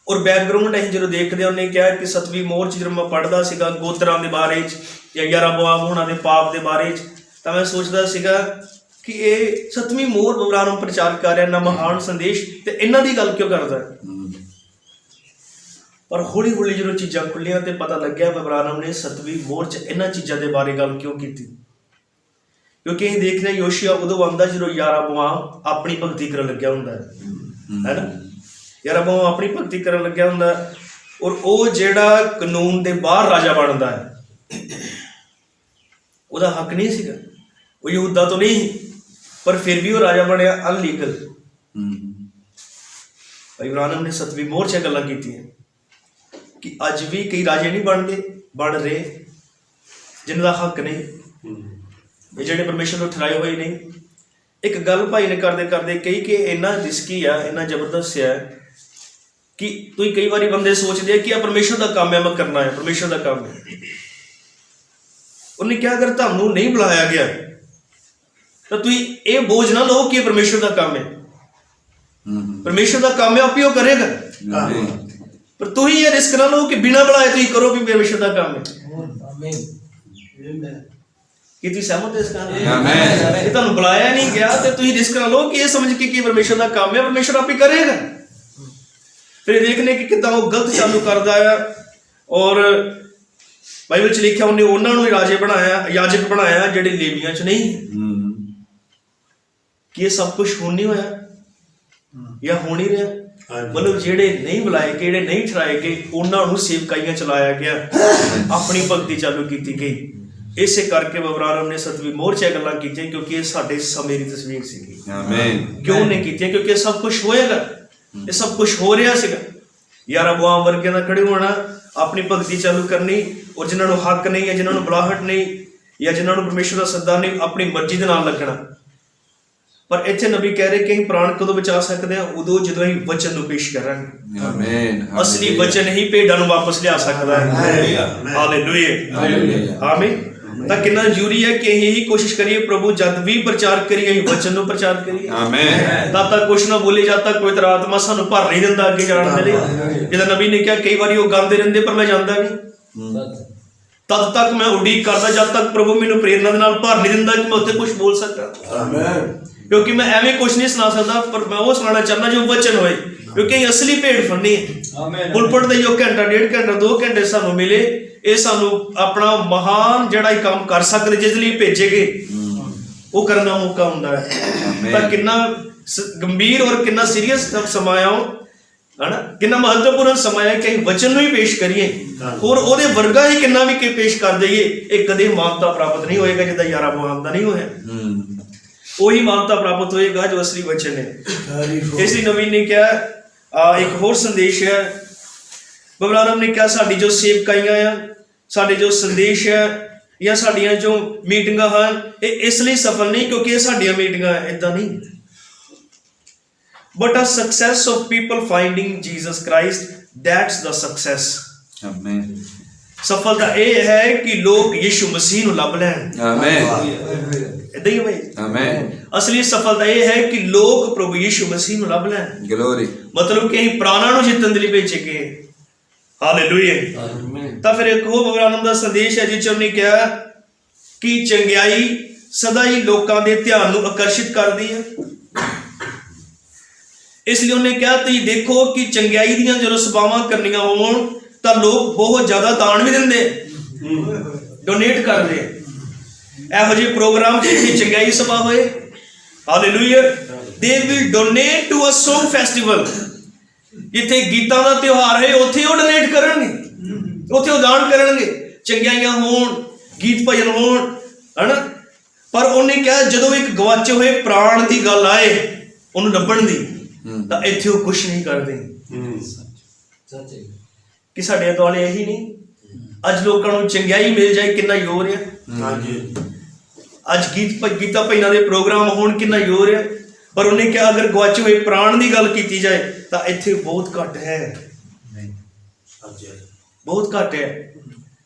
ਔਰ ਬੈਕਗਰਾਉਂਡ ਅਸੀਂ ਜਦੋਂ ਦੇਖਦੇ, ਉਹਨੇ ਕਿਹਾ ਕਿ 7ਵੀਂ ਮੋਹਰ 'ਚ ਜਦੋਂ ਮੈਂ ਪੜ੍ਹਦਾ ਸੀਗਾ ਗੋਤਰਾਂ ਦੇ ਬਾਰੇ 'ਚ ਜਾਂ ਯਰੋਬੋਆਮ ਉਹਨਾਂ ਦੇ ਪਾਪ ਦੇ ਬਾਰੇ 'ਚ, ਤਾਂ ਮੈਂ ਸੋਚਦਾ ਸੀਗਾ ਕਿ ਇਹ 7ਵੀਂ ਮੋਹਰ ਬਬਰਾਨ ਨੂੰ ਪ੍ਰਚਾਰ ਕਰ ਰਿਹਾ, ਨਾ ਮਹਾਨ ਸੰਦੇਸ਼, ਤੇ ਇਹਨਾਂ ਦੀ ਗੱਲ ਕਿਉਂ ਕਰਦਾ। ਪਰ ਹੌਲੀ ਹੌਲੀ ਜਦੋਂ ਚੀਜ਼ਾਂ ਖੁੱਲੀਆਂ ਤੇ ਪਤਾ ਲੱਗਿਆ ਬਬਰਾਨ ਨੇ 7ਵੀਂ ਮੋਹਰ 'ਚ ਇਹਨਾਂ ਚੀਜ਼ਾਂ ਦੇ ਬਾਰੇ ਗੱਲ ਕਿਉਂ ਕੀਤੀ। ਕਿਉਂਕਿ ਅਸੀਂ ਦੇਖ ਰਹੇ ਯੋਸ਼ੀਆ ਉਦੋਂ ਆਉਂਦਾ ਜਦੋਂ ਯਰੋਬੋਆਮ ਆਪਣੀ ਭਗਤੀ ਕਰਨ ਲੱਗਿਆ ਹੁੰਦਾ ਹੈ ਨਾ। ਯਰੋਬੋਆਮ ਆਪਣੀ ਭਗਤੀ ਕਰਨ ਲੱਗਿਆ ਹੁੰਦਾ ਔਰ ਉਹ ਜਿਹੜਾ ਕਾਨੂੰਨ ਦੇ ਬਾਹਰ ਰਾਜਾ ਬਣਦਾ ਹੈ, ਉਹਦਾ ਹੱਕ ਨਹੀਂ ਸੀਗਾ, ਉਹ ਯਹੂਦਾ ਤੋਂ ਨਹੀਂ, ਪਰ ਫਿਰ ਵੀ ਉਹ ਰਾਜਾ ਬਣਿਆ ਅਨਲੀਗਲ। ਭਾਈ ਇਬਰਾਹਿਮ ਨੇ 7ਵੀਂ ਮੋਹਰ 'ਚ ਗੱਲਾਂ ਕੀਤੀਆਂ ਕਿ ਅੱਜ ਵੀ ਕਈ ਰਾਜੇ ਨਹੀਂ ਬਣ ਰਹੇ ਜਿਨ੍ਹਾਂ ਦਾ ਹੱਕ ਨਹੀਂ, ਇਹ ਜਿਹੜੇ ਪਰਮੇਸ਼ਰ ਨੂੰ ਠਹਿਰਾਏ ਹੋਏ ਨਹੀਂ। ਇੱਕ ਗੱਲ ਭਾਈ ਨੇ ਕਰਦੇ ਕਰਦੇ ਕਹੀ ਕਿ ਇੰਨਾ ਰਿਸਕੀ ਆ, ਇੰਨਾ ਜ਼ਬਰਦਸਤ ਆ ਕਿ ਤੁਸੀਂ ਕਈ ਵਾਰੀ ਬੰਦੇ ਸੋਚਦੇ ਆ ਕਿ ਇਹ ਪਰਮੇਸ਼ਰ ਦਾ ਕੰਮ ਹੈ, ਮੈਂ ਕਰਨਾ ਹੈ, ਪਰਮੇਸ਼ਰ ਦਾ ਕੰਮ ਹੈ। ਉਹਨੇ ਕਿਹਾ ਅਗਰ ਤੁਹਾਨੂੰ ਨਹੀਂ ਬੁਲਾਇਆ ਗਿਆ ਤਾਂ ਤੁਸੀਂ ਇਹ ਬੋਝ ਨਾ ਲਓ ਕਿ ਇਹ ਪਰਮੇਸ਼ਰ ਦਾ ਕੰਮ ਹੈ। ਪਰਮੇਸ਼ਰ ਦਾ ਕੰਮ ਹੈ, ਆਪੇ ਉਹ ਕਰੇਗਾ। ਪਰ ਤੁਸੀਂ ਇਹ ਰਿਸਕ ਨਾ ਲਓ ਕਿ ਬਿਨਾਂ ਬੁਲਾਏ ਤੁਸੀਂ ਕਰੋ ਵੀ ਪਰਮੇਸ਼ਰ ਦਾ ਕੰਮ ਹੈ। ਕੀ ਤੁਸੀਂ ਸਹਿਮਤ ਇਸ ਗੱਲ ਨਾਲ? ਇਹ ਤੁਹਾਨੂੰ ਬੁਲਾਇਆ ਨਹੀਂ ਗਿਆ ਤੇ ਤੁਸੀਂ ਰਿਸਕ ਨਾ ਲਓ ਕਿ ਇਹ ਸਮਝ ਕੇ ਕਿ ਪਰਮੇਸ਼ਰ ਦਾ ਕੰਮ ਹੈ, ਪਰਮੇਸ਼ਰ ਆਪੇ ਕਰੇਗਾ। ਫਿਰ ਦੇਖਨੇ ਕਿ ਕਿੱਦਾਂ ਉਹ ਗਲਤ ਚਾਲੂ ਕਰਦਾ ਆ। ਔਰ ਬਾਈਬਲ 'ਚ ਲਿਖਿਆ ਉਹਨੇ ਉਹਨਾਂ ਨੂੰ ਰਾਜੇ ਬਣਾਇਆ, ਯਾਜਕ ਬਣਾਇਆ ਜਿਹੜੇ ਲੇਵੀਆਂ 'ਚ ਨਹੀਂ। ਕਿ ਇਹ ਸਭ ਕੁਝ ਹੁਣ ਨਹੀਂ ਹੋਇਆ ਜਾਂ ਹੋ ਨਹੀਂ ਰਿਹਾ? ਮਤਲਬ ਜਿਹੜੇ ਨਹੀਂ ਬੁਲਾਏ ਗਏ, ਜਿਹੜੇ ਨਹੀਂ ਠਹਿਰਾਏ ਗਏ, ਉਹਨਾਂ ਨੂੰ ਸੇਵਕਾਈਆਂ ਚਲਾਇਆ ਗਿਆ, ਆਪਣੀ ਭਗਤੀ ਚਾਲੂ ਕੀਤੀ ਗਈ। ਇਸੇ ਕਰਕੇ ਅਬਰਾਹਮ ਨੇ 7ਵੀਂ ਮੋਹਰ 'ਚ ਗੱਲਾਂ ਕੀਤੀਆਂ, ਕਿਉਂਕਿ ਇਹ ਸਾਡੇ ਸਮੇਂ ਦੀ ਤਸਵੀਰ ਸੀਗੀ। ਕਿਉਂ ਨੇ ਕੀਤੀਆਂ? ਕਿਉਂਕਿ ਇਹ ਸਭ ਕੁਝ ਹੋਏਗਾ, ਇਹ ਸਭ ਕੁਝ ਹੋ ਰਿਹਾ ਸੀਗਾ। ਯਾਰਾਬੋਆਮ ਵਰਗਿਆਂ ਦਾ ਖੜੇ ਹੋਣਾ, ਆਪਣੀ ਭਗਤੀ ਚਾਲੂ ਕਰਨੀ, ਔਰ ਜਿਨ੍ਹਾਂ ਨੂੰ ਹੱਕ ਨਹੀਂ ਹੈ, ਜਿਨ੍ਹਾਂ ਨੂੰ ਬੁਲਾਹਟ ਨਹੀਂ, ਜਾਂ ਜਿਨ੍ਹਾਂ ਨੂੰ ਪਰਮੇਸ਼ਰ ਦਾ ਸੱਦਾ ਨਹੀਂ, ਆਪਣੀ ਮਰਜ਼ੀ ਦੇ ਨਾਲ ਲੱਗਣਾ। ਪਰ ਇੱਥੇ ਨਬੀ ਕਹਿ ਰਹੇ ਕਿ ਅਸੀਂ ਪ੍ਰਾਣ ਕਦੋਂ ਬਚਾ ਸਕਦੇ ਹਾਂ? ਉਦੋਂ ਜਦੋਂ ਅਸੀਂ ਵਚਨ ਨੂੰ ਪੇਸ਼ ਕਰਾਂਗੇ। ਅਸਲੀ ਵਚਨ ਹੀ ਭੇਡਾਂ ਨੂੰ ਵਾਪਸ ਲਿਆ ਸਕਦਾ ਹੈ। ਹਾਲੇਲੂਇਆ, ਆਮੀਨ। ਤਾਂ ਕਿੰਨਾ ਜ਼ਰੂਰੀ ਹੈ ਕਿ ਅਸੀਂ ਇਹੀ ਕੋਸ਼ਿਸ਼ ਕਰੀਏ, ਪ੍ਰਭੂ ਜਦ ਵੀ ਪ੍ਰਚਾਰ ਕਰੀਏ ਅਸੀਂ ਵਚਨ ਨੂੰ ਪ੍ਰਚਾਰ ਕਰੀਏ। ਤਦ ਤੱਕ ਕੁਛ ਨਾ ਬੋਲੇ, ਜਦ ਤੱਕ ਪਵਿੱਤਰ ਆਤਮਾ ਸਾਨੂੰ ਭਰ ਨਹੀਂ ਦਿੰਦਾ ਅੱਗੇ ਜਾਣ ਦੇ ਲਈ। ਜਿੱਦਾਂ ਨਬੀ ਨੇ ਕਿਹਾ, ਕਈ ਵਾਰੀ ਉਹ ਗਾਉਂਦੇ ਰਹਿੰਦੇ ਪਰ ਮੈਂ ਜਾਂਦਾ ਨਹੀਂ। ਤਦ ਤੱਕ ਮੈਂ ਉਡੀਕ ਕਰਦਾ ਜਦ ਤੱਕ ਪ੍ਰਭੂ ਮੈਨੂੰ ਪ੍ਰੇਰਨਾ ਦੇ ਨਾਲ ਭਰ ਨਹੀਂ ਦਿੰਦਾ ਕਿ ਮੈਂ ਉੱਥੇ ਕੁਝ ਬੋਲ ਸਕਾਂ। ਕਿਉਂਕਿ ਮੈਂ ਐਵੇਂ ਕੁਝ ਨਹੀਂ ਸੁਣਾ ਸਕਦਾ, ਪਰ ਮੈਂ ਉਹ ਸੁਣਾਉਣਾ ਚਾਹੁੰਦਾ ਜੋ ਵਚਨ ਹੋਏ, ਕਿਉਂਕਿ ਅਸੀਂ ਅਸਲੀ ਭੇਡ ਫੜਨੀ ਹੈ। ਪੁਲਪਟ ਦੇ ਜੋ ਘੰਟਾ, 1.5 ਘੰਟਾ, 2 ਘੰਟੇ ਸਾਨੂੰ ਮਿਲੇ, ਇਹ ਸਾਨੂੰ ਆਪਣਾ ਮਹਾਨ ਜਿਹੜਾ ਹੀ ਕੰਮ ਕਰ ਸਕਦੇ ਜਿਸ ਲਈ ਭੇਜੇ ਗਏ ਉਹ ਕਰਨ ਦਾ ਮੌਕਾ ਹੁੰਦਾ ਹੈ। ਤਾਂ ਕਿੰਨਾ ਗੰਭੀਰ ਔਰ ਕਿੰਨਾ ਸੀਰੀਅਸ ਸਮਾਂ ਆ ਹਨਾ, ਕਿੰਨਾ ਮਹੱਤਵਪੂਰਨ ਸਮਾਂ ਹੈ ਕਿ ਅਸੀਂ ਵਚਨ ਨੂੰ ਹੀ ਪੇਸ਼ ਕਰੀਏ, ਔਰ ਉਹਦੇ ਵਰਗਾ ਹੀ ਕਿੰਨਾ ਵੀ ਪੇਸ਼ ਕਰ ਦਈਏ। ਇਹ ਕਦੇ ਮਾਨਤਾ ਪ੍ਰਾਪਤ ਨਹੀਂ ਹੋਏਗਾ ਜਿੱਦਾਂ ਯਾਰਾਬੋਆਮ ਦਾ ਨਹੀਂ ਹੋਇਆ। ਉਹੀ ਮਾਨਤਾ ਪ੍ਰਾਪਤ ਹੋਏਗਾ ਜੋ ਅਸਲੀ ਵਚਨ ਹੈ। ਇਸ ਲਈ ਨਬੀ ਨੇ ਕਿਹਾ, ਇੱਕ ਹੋਰ ਸੰਦੇਸ਼ ਹੈ, ਅਬਰਾਹਮ ਨੇ ਕਿਹਾ, ਸਾਡੀ ਜੋ ਸੇਵਕਾਈਆਂ ਆ, ਸਾਡੇ ਜੋ ਸੰਦੇਸ਼ ਹੈ, ਜਾਂ ਸਾਡੀਆਂ ਜੋ ਮੀਟਿੰਗਾਂ ਹਨ, ਇਹ ਇਸ ਲਈ ਸਫਲ ਨਹੀਂ ਕਿਉਂਕਿ ਇਹ ਸਾਡੀਆਂ ਮੀਟਿੰਗਾਂ ਏਦਾਂ ਨਹੀਂ, but a success of people finding Jesus Christ, that's the success. ਸਫਲਤਾ ਇਹ ਹੈ ਕਿ ਲੋਕ ਯਿਸੂ ਮਸੀਹ ਨੂੰ ਲੱਭ ਲੈਣ। ਏਦਾਂ ਹੀ ਹੋਵੇ। ਅਸਲੀ ਸਫਲਤਾ ਇਹ ਹੈ ਕਿ ਲੋਕ ਪ੍ਰਭੂ ਯਿਸੂ ਮਸੀਹ ਨੂੰ ਲੱਭ ਲੈਣ। ਮਤਲਬ ਕਿ ਅਸੀਂ ਪ੍ਰਾਣਾਂ ਨੂੰ ਜਿੱਤਣ ਦੇ ਲਈ ਭੇਜੇ ਗਏ। ਹਾਲੇਲੂਇਆ। ਤਾਂ ਫਿਰ ਇੱਕ ਹੋਰ ਅਬਰਾਹਮ ਦਾ ਸੰਦੇਸ਼ ਹੈ ਜਿਸ 'ਚ ਉਹਨੇ ਕਿਹਾ ਕਿ ਚੰਗਿਆਈ ਸਦਾ ਹੀ ਲੋਕਾਂ ਦੇ ਧਿਆਨ ਨੂੰ ਆਕਰਸ਼ਿਤ ਕਰਦੀ ਹੈ। ਇਸ ਲਈ ਉਹਨੇ ਕਿਹਾ, ਤੁਸੀਂ ਦੇਖੋ ਕਿ ਚੰਗਿਆਈ ਦੀਆਂ ਜਦੋਂ ਸਭਾਵਾਂ ਕਰਨੀਆਂ ਹੋਣ ਤਾਂ ਲੋਕ ਬਹੁਤ ਜ਼ਿਆਦਾ ਦਾਨ ਵੀ ਦਿੰਦੇ, ਡੋਨੇਟ ਕਰਦੇ। ਇਹੋ ਜਿਹੇ ਪ੍ਰੋਗਰਾਮ ਜਿੱਥੇ ਚੰਗਿਆਈ ਸਭਾ ਹੋਏ, hallelujah, they will donate to a song festival. ਜਿੱਥੇ ਗੀਤਾਂ ਦਾ ਤਿਉਹਾਰ ਹੈ ਉੱਥੇ ਉਹ ਡੋਨੇਟ ਕਰਨਗੇ, ਉੱਥੇ ਉਹ ਦਾਨ ਕਰਨਗੇ, ਚੰਗਿਆਈਆਂ ਹੋਣ, ਗੀਤ ਭਜਨ ਹੋਣ, ਹਨਾ। ਪਰ ਉਹਨੇ ਕਿਹਾ ਜਦੋਂ ਇੱਕ ਗਵਾਚੇ ਹੋਏ ਪ੍ਰਾਣ ਦੀ ਗੱਲ ਆਏ ਉਹਨੂੰ ਲੱਭਣ ਦੀ, ਤਾਂ ਇੱਥੇ ਉਹ ਕੁਛ ਨਹੀਂ ਕਰਦੇ। ਕਿ ਸਾਡੇ ਦੁਆਲੇ ਇਹੀ ਨਹੀਂ, ਅੱਜ ਲੋਕਾਂ ਨੂੰ ਚੰਗਿਆਈ ਮਿਲ ਜਾਏ ਕਿੰਨਾ ਜ਼ੋਰ ਹੈ। ਅੱਜ ਗੀਤਾ ਭਜਨਾਂ ਦੇ ਪ੍ਰੋਗਰਾਮ ਹੋਣ ਕਿੰਨਾ ਜ਼ੋਰ ਹੈ। ਪਰ ਉਹਨੇ ਕਿਹਾ ਅਗਰ ਗਵਾਚੇ ਹੋਏ ਪ੍ਰਾਣ ਦੀ ਗੱਲ ਕੀਤੀ ਜਾਏ ਤਾਂ ਇੱਥੇ ਬਹੁਤ ਘੱਟ ਹੈ, ਬਹੁਤ ਘੱਟ ਹੈ।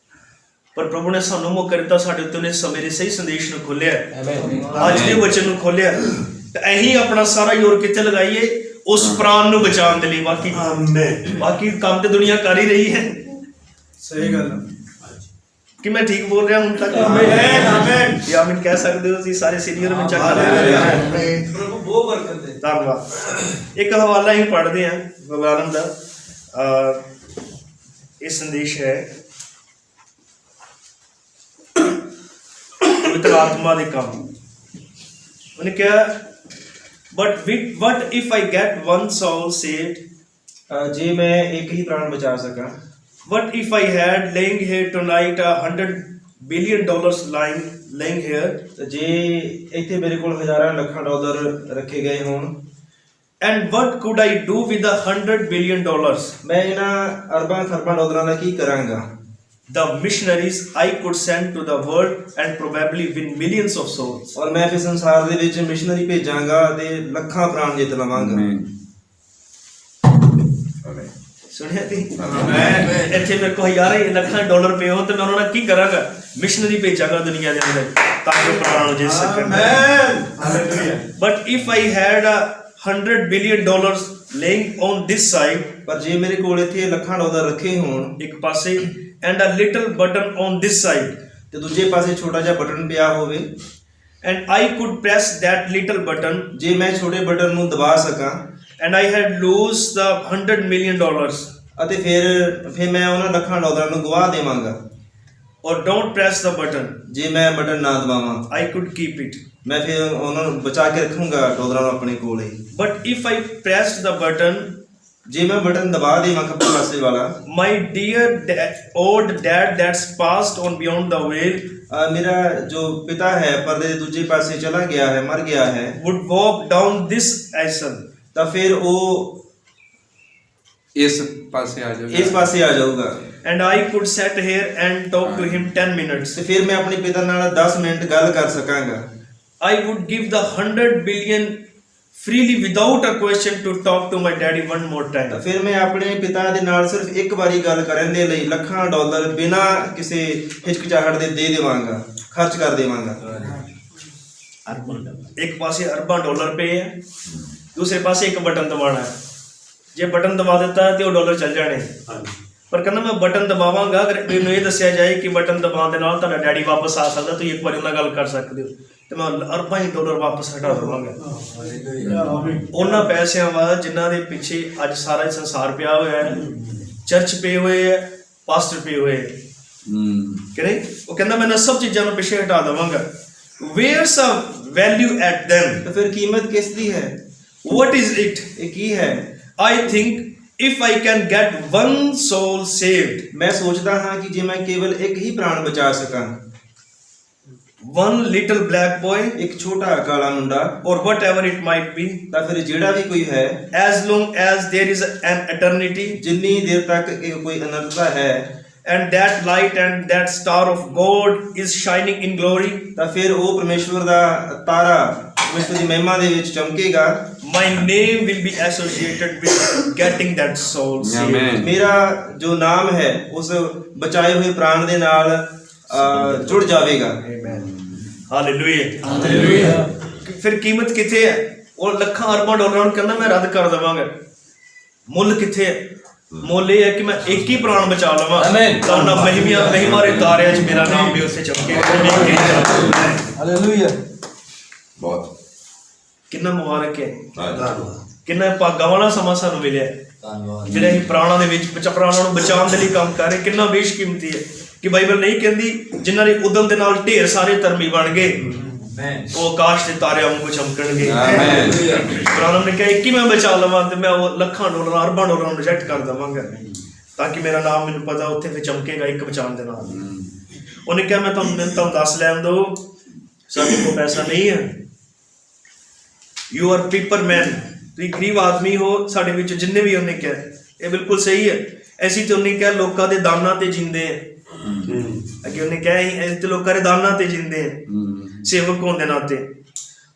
ਪਰ ਪ੍ਰਭੂ ਨੇ ਸਾਨੂੰ ਮੌਕਾ ਦਿੱਤਾ, ਸਾਡੇ ਉੱਤੇ ਉਹਨੇ ਸਮੇਂ ਦੇ ਸਹੀ ਸੰਦੇਸ਼ ਨੂੰ ਖੋਲਿਆ, ਅੱਜ ਦੇ ਵਚਨ ਨੂੰ ਖੋਲਿਆ। ਤਾਂ ਅਸੀਂ ਆਪਣਾ ਸਾਰਾ ਜ਼ੋਰ ਕਿੱਥੇ ਲਗਾਈਏ? ਉਸ ਪ੍ਰਾਣ ਨੂੰ ਬਚਾਉਣ ਦੇ ਲਈ। ਬਾਕੀ ਕੰਮ ਤੇ ਦੁਨੀਆ ਕਰ ਹੀ ਰਹੀ ਹੈ। ਸਹੀ ਗੱਲ ਕਿ ਮੈਂ ਠੀਕ ਬੋਲ ਰਿਹਾ ਹੁਣ ਤੱਕ? ਆਮੀਨ ਕਹਿ ਸਕਦੇ ਹੋ ਤੁਸੀਂ ਸਾਰੇ ਸੀਨੀਅਰ ਵਿੱਚ ਚੱਕ ਰਹੇ ਹੋ। ਪ੍ਰਭੂ ਬਹੁਤ ਬਰਕਤ ਦੇ। ਧੰਨਵਾਦ। ਇੱਕ ਹਵਾਲਾ ਹੀ ਪੜ੍ਹਦੇ ਹਾਂ ਅਬਰਾਹਮ ਦਾ। ਇਹ ਸੰਦੇਸ਼ ਹੈ ਪਵਿੱਤਰ ਆਤਮਾ ਦੇ ਕੰਮ। ਉਹਨੇ ਕਿਹਾ, but what if I get one soul saved? ਜੇ ਮੈਂ ਇੱਕ ਹੀ ਪ੍ਰਾਣ ਬਚਾ ਸਕਾਂ। What if I had laying here tonight $100 billion laying here? ਜੇ ਇੱਥੇ ਮੇਰੇ ਕੋਲ ਹਜ਼ਾਰਾਂ ਲੱਖਾਂ ਡਾਲਰ ਰੱਖੇ ਗਏ ਹੋਣ। And what could I do with the $100 billion? ਮੈਂ ਇਹਨਾਂ ਅਰਬਾਂ ਖਰਬਾਂ ਡਾਲਰਾਂ ਦਾ ਕੀ ਕਰਾਂਗਾ? The missionaries I could send to the world and probably win millions of souls. ਔਰ ਮੈਂ ਫਿਰ ਸੰਸਾਰ ਦੇ ਵਿੱਚ ਮਿਸ਼ਨਰੀ ਭੇਜਾਂਗਾ ਤੇ ਲੱਖਾਂ ਪ੍ਰਾਣ ਜਿੱਤ ਲਵਾਂਗਾ। ਸੁਣਿਆ ਤੀ? ਇੱਥੇ ਮੇਰੇ ਕੋਲ ਹਜ਼ਾਰਾਂ ਲੱਖਾਂ ਡਾਲਰ ਪਏ ਹੋਣ ਤੇ ਮੈਂ ਉਹਨਾਂ ਨਾਲ ਕੀ ਕਰਾਂਗਾ? ਮਿਸ਼ਨਰੀ ਭੇਜਾਂਗਾ ਦੁਨੀਆ ਦੇ ਅੰਦਰ ਤਾਂ ਕਿ ਪ੍ਰਾਣ ਜਿੱਤ ਸਕਣ। But if I had $100 billion laying on this side, ਪਰ ਜੇ ਮੇਰੇ ਕੋਲ ਇੱਥੇ ਲੱਖਾਂ ਡਾਲਰ ਰੱਖੇ ਹੋਣ ਇੱਕ ਪਾਸੇ, and a little button on this side, ਤੇ ਦੂਜੇ ਪਾਸੇ ਛੋਟਾ ਜਿਹਾ ਬਟਨ ਪਿਆ ਹੋਵੇ, and I could press that little button, ਜੇ ਮੈਂ ਛੋਟੇ ਬਟਨ ਨੂੰ ਦਬਾ ਸਕਾਂ and I had lost the $100 million, ਅਤੇ ਫਿਰ ਮੈਂ ਉਹਨਾਂ ਲੱਖਾਂ ਡਾਲਰਾਂ ਨੂੰ ਗਵਾ ਦੇਵਾਂਗਾ। or don't press the button, ਜੇ ਮੈਂ ਬਟਨ ਨਾ ਦਬਾਵਾਂ I could keep it. ਮੈਂ ਫਿਰ ਉਹਨਾਂ ਨੂੰ ਬਚਾ ਕੇ ਰੱਖੂੰਗਾ ਡਾਲਰਾਂ ਨੂੰ ਆਪਣੇ ਕੋਲ ਹੀ। But if I pressed the button, ਜੇ ਮੈਂ ਬਟਨ ਦਬਾ ਦੇਵਾਂ ਖੱਬੇ ਪਾਸੇ ਵਾਲਾ, my dear old dad that's passed on beyond the veil ਮੇਰਾ ਜੋ ਪਿਤਾ ਹੈ ਪਰਦੇ ਦੇ ਦੂਜੇ ਪਾਸੇ ਚਲਾ ਗਿਆ ਹੈ, ਮਰ ਗਿਆ ਹੈ, would walk down this aisle, ਤਾਂ ਫਿਰ ਉਹ ਇਸ ਪਾਸੇ ਆ ਜਾਓ। ਇਸ ਪਾਸੇ ਆ ਜਾਊਗਾ and I could sit here and talk to him 10 minutes. ਤੇ ਫਿਰ ਮੈਂ ਆਪਣੇ ਪਿਤਾ ਨਾਲ 10 ਮਿੰਟ ਗੱਲ ਕਰ ਸਕਾਂਗਾ। I would give the 100 billion freely without a question to talk to my daddy one more ਤਾਂ time. ਫਿਰ ਮੈਂ ਆਪਣੇ ਪਿਤਾ ਦੇ ਨਾਲ ਸਿਰਫ ਇੱਕ ਵਾਰੀ ਗੱਲ ਕਰਨ ਦੇ ਲਈ ਲੱਖਾਂ ਡਾਲਰ ਬਿਨਾਂ ਕਿਸੇ ਹਿਚਕਚਾਹਟ ਦੇ ਦੇਵਾਂਗਾ, ਖਰਚ ਕਰ ਦੇਵਾਂਗਾ। ਇੱਕ ਪਾਸੇ ਅਰਬਾਂ ਡਾਲਰ ਪਏ ਹੈ, ਦੂਸਰੇ ਪਾਸੇ ਇੱਕ ਬਟਨ ਦਬਾਉਣਾ ਹੈ। ਜੇ ਬਟਨ ਦਬਾ ਦਿੱਤਾ ਤੇ ਉਹ ਡਾਲਰ ਚੱਲ ਜਾਣੇ, ਪਰ ਕਹਿੰਦਾ ਮੈਂ ਬਟਨ ਦਬਾਵਾਂਗਾ ਅਗਰ ਮੈਨੂੰ ਇਹ ਦੱਸਿਆ ਜਾਏ ਕਿ ਬਟਨ ਦਬਾਉਣ ਦੇ ਨਾਲ ਤੁਹਾਡਾ ਡੈਡੀ ਵਾਪਸ ਆ ਸਕਦਾ, ਤੁਸੀਂ ਇੱਕ ਵਾਰੀ ਉਹਨਾਂ ਨਾਲ ਗੱਲ ਕਰ ਸਕਦੇ ਹੋ, ਤੇ ਮੈਂ ਅਰਬਾਂ ਹੀ ਡਾਲਰ ਵਾਪਸ ਹਟਾ ਦੇਵਾਂਗਾ। ਉਹਨਾਂ ਪੈਸਿਆਂ ਵਾ ਜਿਨ੍ਹਾਂ ਦੇ ਪਿੱਛੇ ਅੱਜ ਸਾਰਾ ਹੀ ਸੰਸਾਰ ਪਿਆ ਹੋਇਆ ਹੈ, ਚਰਚ ਪਏ ਹੋਏ ਹੈ, ਪਾਸਟਰ ਪਏ ਹੋਏ ਹੈ, ਕਿ ਨਹੀਂ? ਉਹ ਕਹਿੰਦਾ ਮੈਂ ਸਭ ਚੀਜ਼ਾਂ ਨੂੰ ਪਿੱਛੇ ਹਟਾ ਦੇਵਾਂਗਾ। Where's a value at them? ਤਾਂ ਫਿਰ ਕੀਮਤ ਕਿਸ ਦੀ ਹੈ? What is it? ਇਹ ਕੀ ਹੈ? I think if I can get one soul saved, ਮੈਂ ਸੋਚਦਾ ਹਾਂ ਕਿ ਜੇ ਮੈਂ ਕੇਵਲ ਇੱਕ ਹੀ ਪ੍ਰਾਣ ਬਚਾ ਸਕਾਂ, one little black boy ਇੱਕ ਛੋਟਾ ਕਾਲਾ ਮੁੰਡਾ, or whatever it might be, ਤਾਂ ਫਿਰ ਜਿਹੜਾ ਵੀ ਕੋਈ ਹੈ, as long as there is an eternity, ਜਿੰਨੀ ਦੇਰ ਤੱਕ ਇਹ ਕੋਈ ਅਨੰਤਤਾ ਹੈ, and that light and that star of God is shining in glory, ਤਾਂ ਫਿਰ ਉਹ ਪਰਮੇਸ਼ਵਰ ਦਾ ਤਾਰਾ ਪਰਮੇਸ਼ਵਰ ਦੀ ਮਹਿਮਾ ਦੇ ਵਿੱਚ ਚਮਕੇਗਾ। my name will be associated with getting that soul saved. Amen. ਮੇਰਾ ਜੋ ਨਾਮ ਹੈ ਉਸ ਬਚਾਏ ਹੋਏ ਪ੍ਰਾਣ ਦੇ ਨਾਲ ਜੁੜ ਜਾਵੇਗਾ। Amen. Hallelujah. Hallelujah. ਫਿਰ ਕੀਮਤ ਕਿੱਥੇ ਹੈ? ਉਹ ਲੱਖਾਂ ਅਰਬਾਂ ਡਾਲਰਾਂ ਨੂੰ ਕਹਿੰਦਾ ਮੈਂ ਰੱਦ ਕਰ ਦੇਵਾਂਗਾ। ਮੁੱਲ ਕਿੱਥੇ ਹੈ? ਮੁੱਲ ਇਹ ਹੈ ਕਿ ਮੈਂ ਇੱਕ ਹੀ ਪ੍ਰਾਣ ਬਚਾ ਲਵਾਂ, ਤਾਂ ਉਹਨਾਂ ਮਹਿਮਾਰੇ ਤਾਰਿਆਂ 'ਚ ਮੇਰਾ ਨਾਮ ਵੀ ਉੱਥੇ ਚਮਕੇ। ਹਾਲੇਲੂਇਆ। ਬਹੁਤ ਕਿੰਨਾ ਮੁਬਾਰਕ ਹੈ, ਧੰਨਵਾਦ। ਕਿੰਨਾ ਭਾਗਾਂ ਵਾਲਾ ਸਮਾਂ ਸਾਨੂੰ ਮਿਲਿਆ ਜਿਹੜੇ ਅਸੀਂ ਪ੍ਰਾਣਾਂ ਦੇ ਵਿੱਚ ਪ੍ਰਾਣਾਂ ਨੂੰ ਬਚਾਉਣ ਦੇ ਲਈ ਕੰਮ ਕਰ ਰਹੇ। ਕਿੰਨਾ ਬੇਸ਼ਕੀਮਤੀ ਹੈ ਕਿ ਬਾਈਬਲ ਨਹੀਂ ਕਹਿੰਦੀ ਜਿਨ੍ਹਾਂ ਦੇ ਉਦਮ ਦੇ ਨਾਲ ਢੇਰ ਸਾਰੇ ਧਰਮੀ ਬਣ ਗਏ ਉਹ ਆਕਾਸ਼ ਦੇ ਤਾਰਿਆਂ ਵਾਂਗੂ ਚਮਕਣਗੇ। ਪ੍ਰਾਣਾਂ ਨੇ ਕਿਹਾ ਇੱਕ ਹੀ ਮੈਂ ਬਚਾ ਲਵਾਂ ਤੇ ਮੈਂ ਉਹ ਲੱਖਾਂ ਡਾਲਰ ਅਰਬਾਂ ਡਾਲਰਾਂ ਨੂੰ ਰਿਜੈਕਟ ਕਰ ਦੇਵਾਂਗਾ ਤਾਂ ਕਿ ਮੇਰਾ ਨਾਮ ਮੈਨੂੰ ਪਤਾ ਉੱਥੇ ਫਿਰ ਚਮਕੇਗਾ ਇੱਕ ਬਚਾਉਣ ਦੇ ਨਾਲ। ਉਹਨੇ ਕਿਹਾ ਮੈਂ ਤੁਹਾਨੂੰ ਦੱਸ ਲੈਣ ਦੋ, ਸਾਡੇ ਕੋਲ ਪੈਸਾ ਨਹੀਂ ਹੈ, ਯੂ ਆਰ ਪੀਪਰ ਮੈਨ, ਤੁਸੀਂ ਗਰੀਬ ਆਦਮੀ ਹੋ ਸਾਡੇ ਵਿੱਚ ਜਿੰਨੇ ਵੀ। ਉਹਨੇ ਕਿਹਾ ਇਹ ਬਿਲਕੁਲ ਸਹੀ ਹੈ, ਅਸੀਂ ਤੇ ਉਹਨੇ ਕਿਹਾ ਲੋਕਾਂ ਦੇ ਦਾਨਾਂ ਤੇ ਜਿੰਦੇ ਆ। ਅੱਗੇ ਉਹਨੇ ਕਿਹਾ ਅਸੀਂ ਤੇ ਲੋਕਾਂ ਦੇ ਦਾਨਾਂ ਤੇ ਜਿੰਦੇ ਆ ਸੇਵਕ ਹੋਣ ਦੇ ਨਾਤੇ।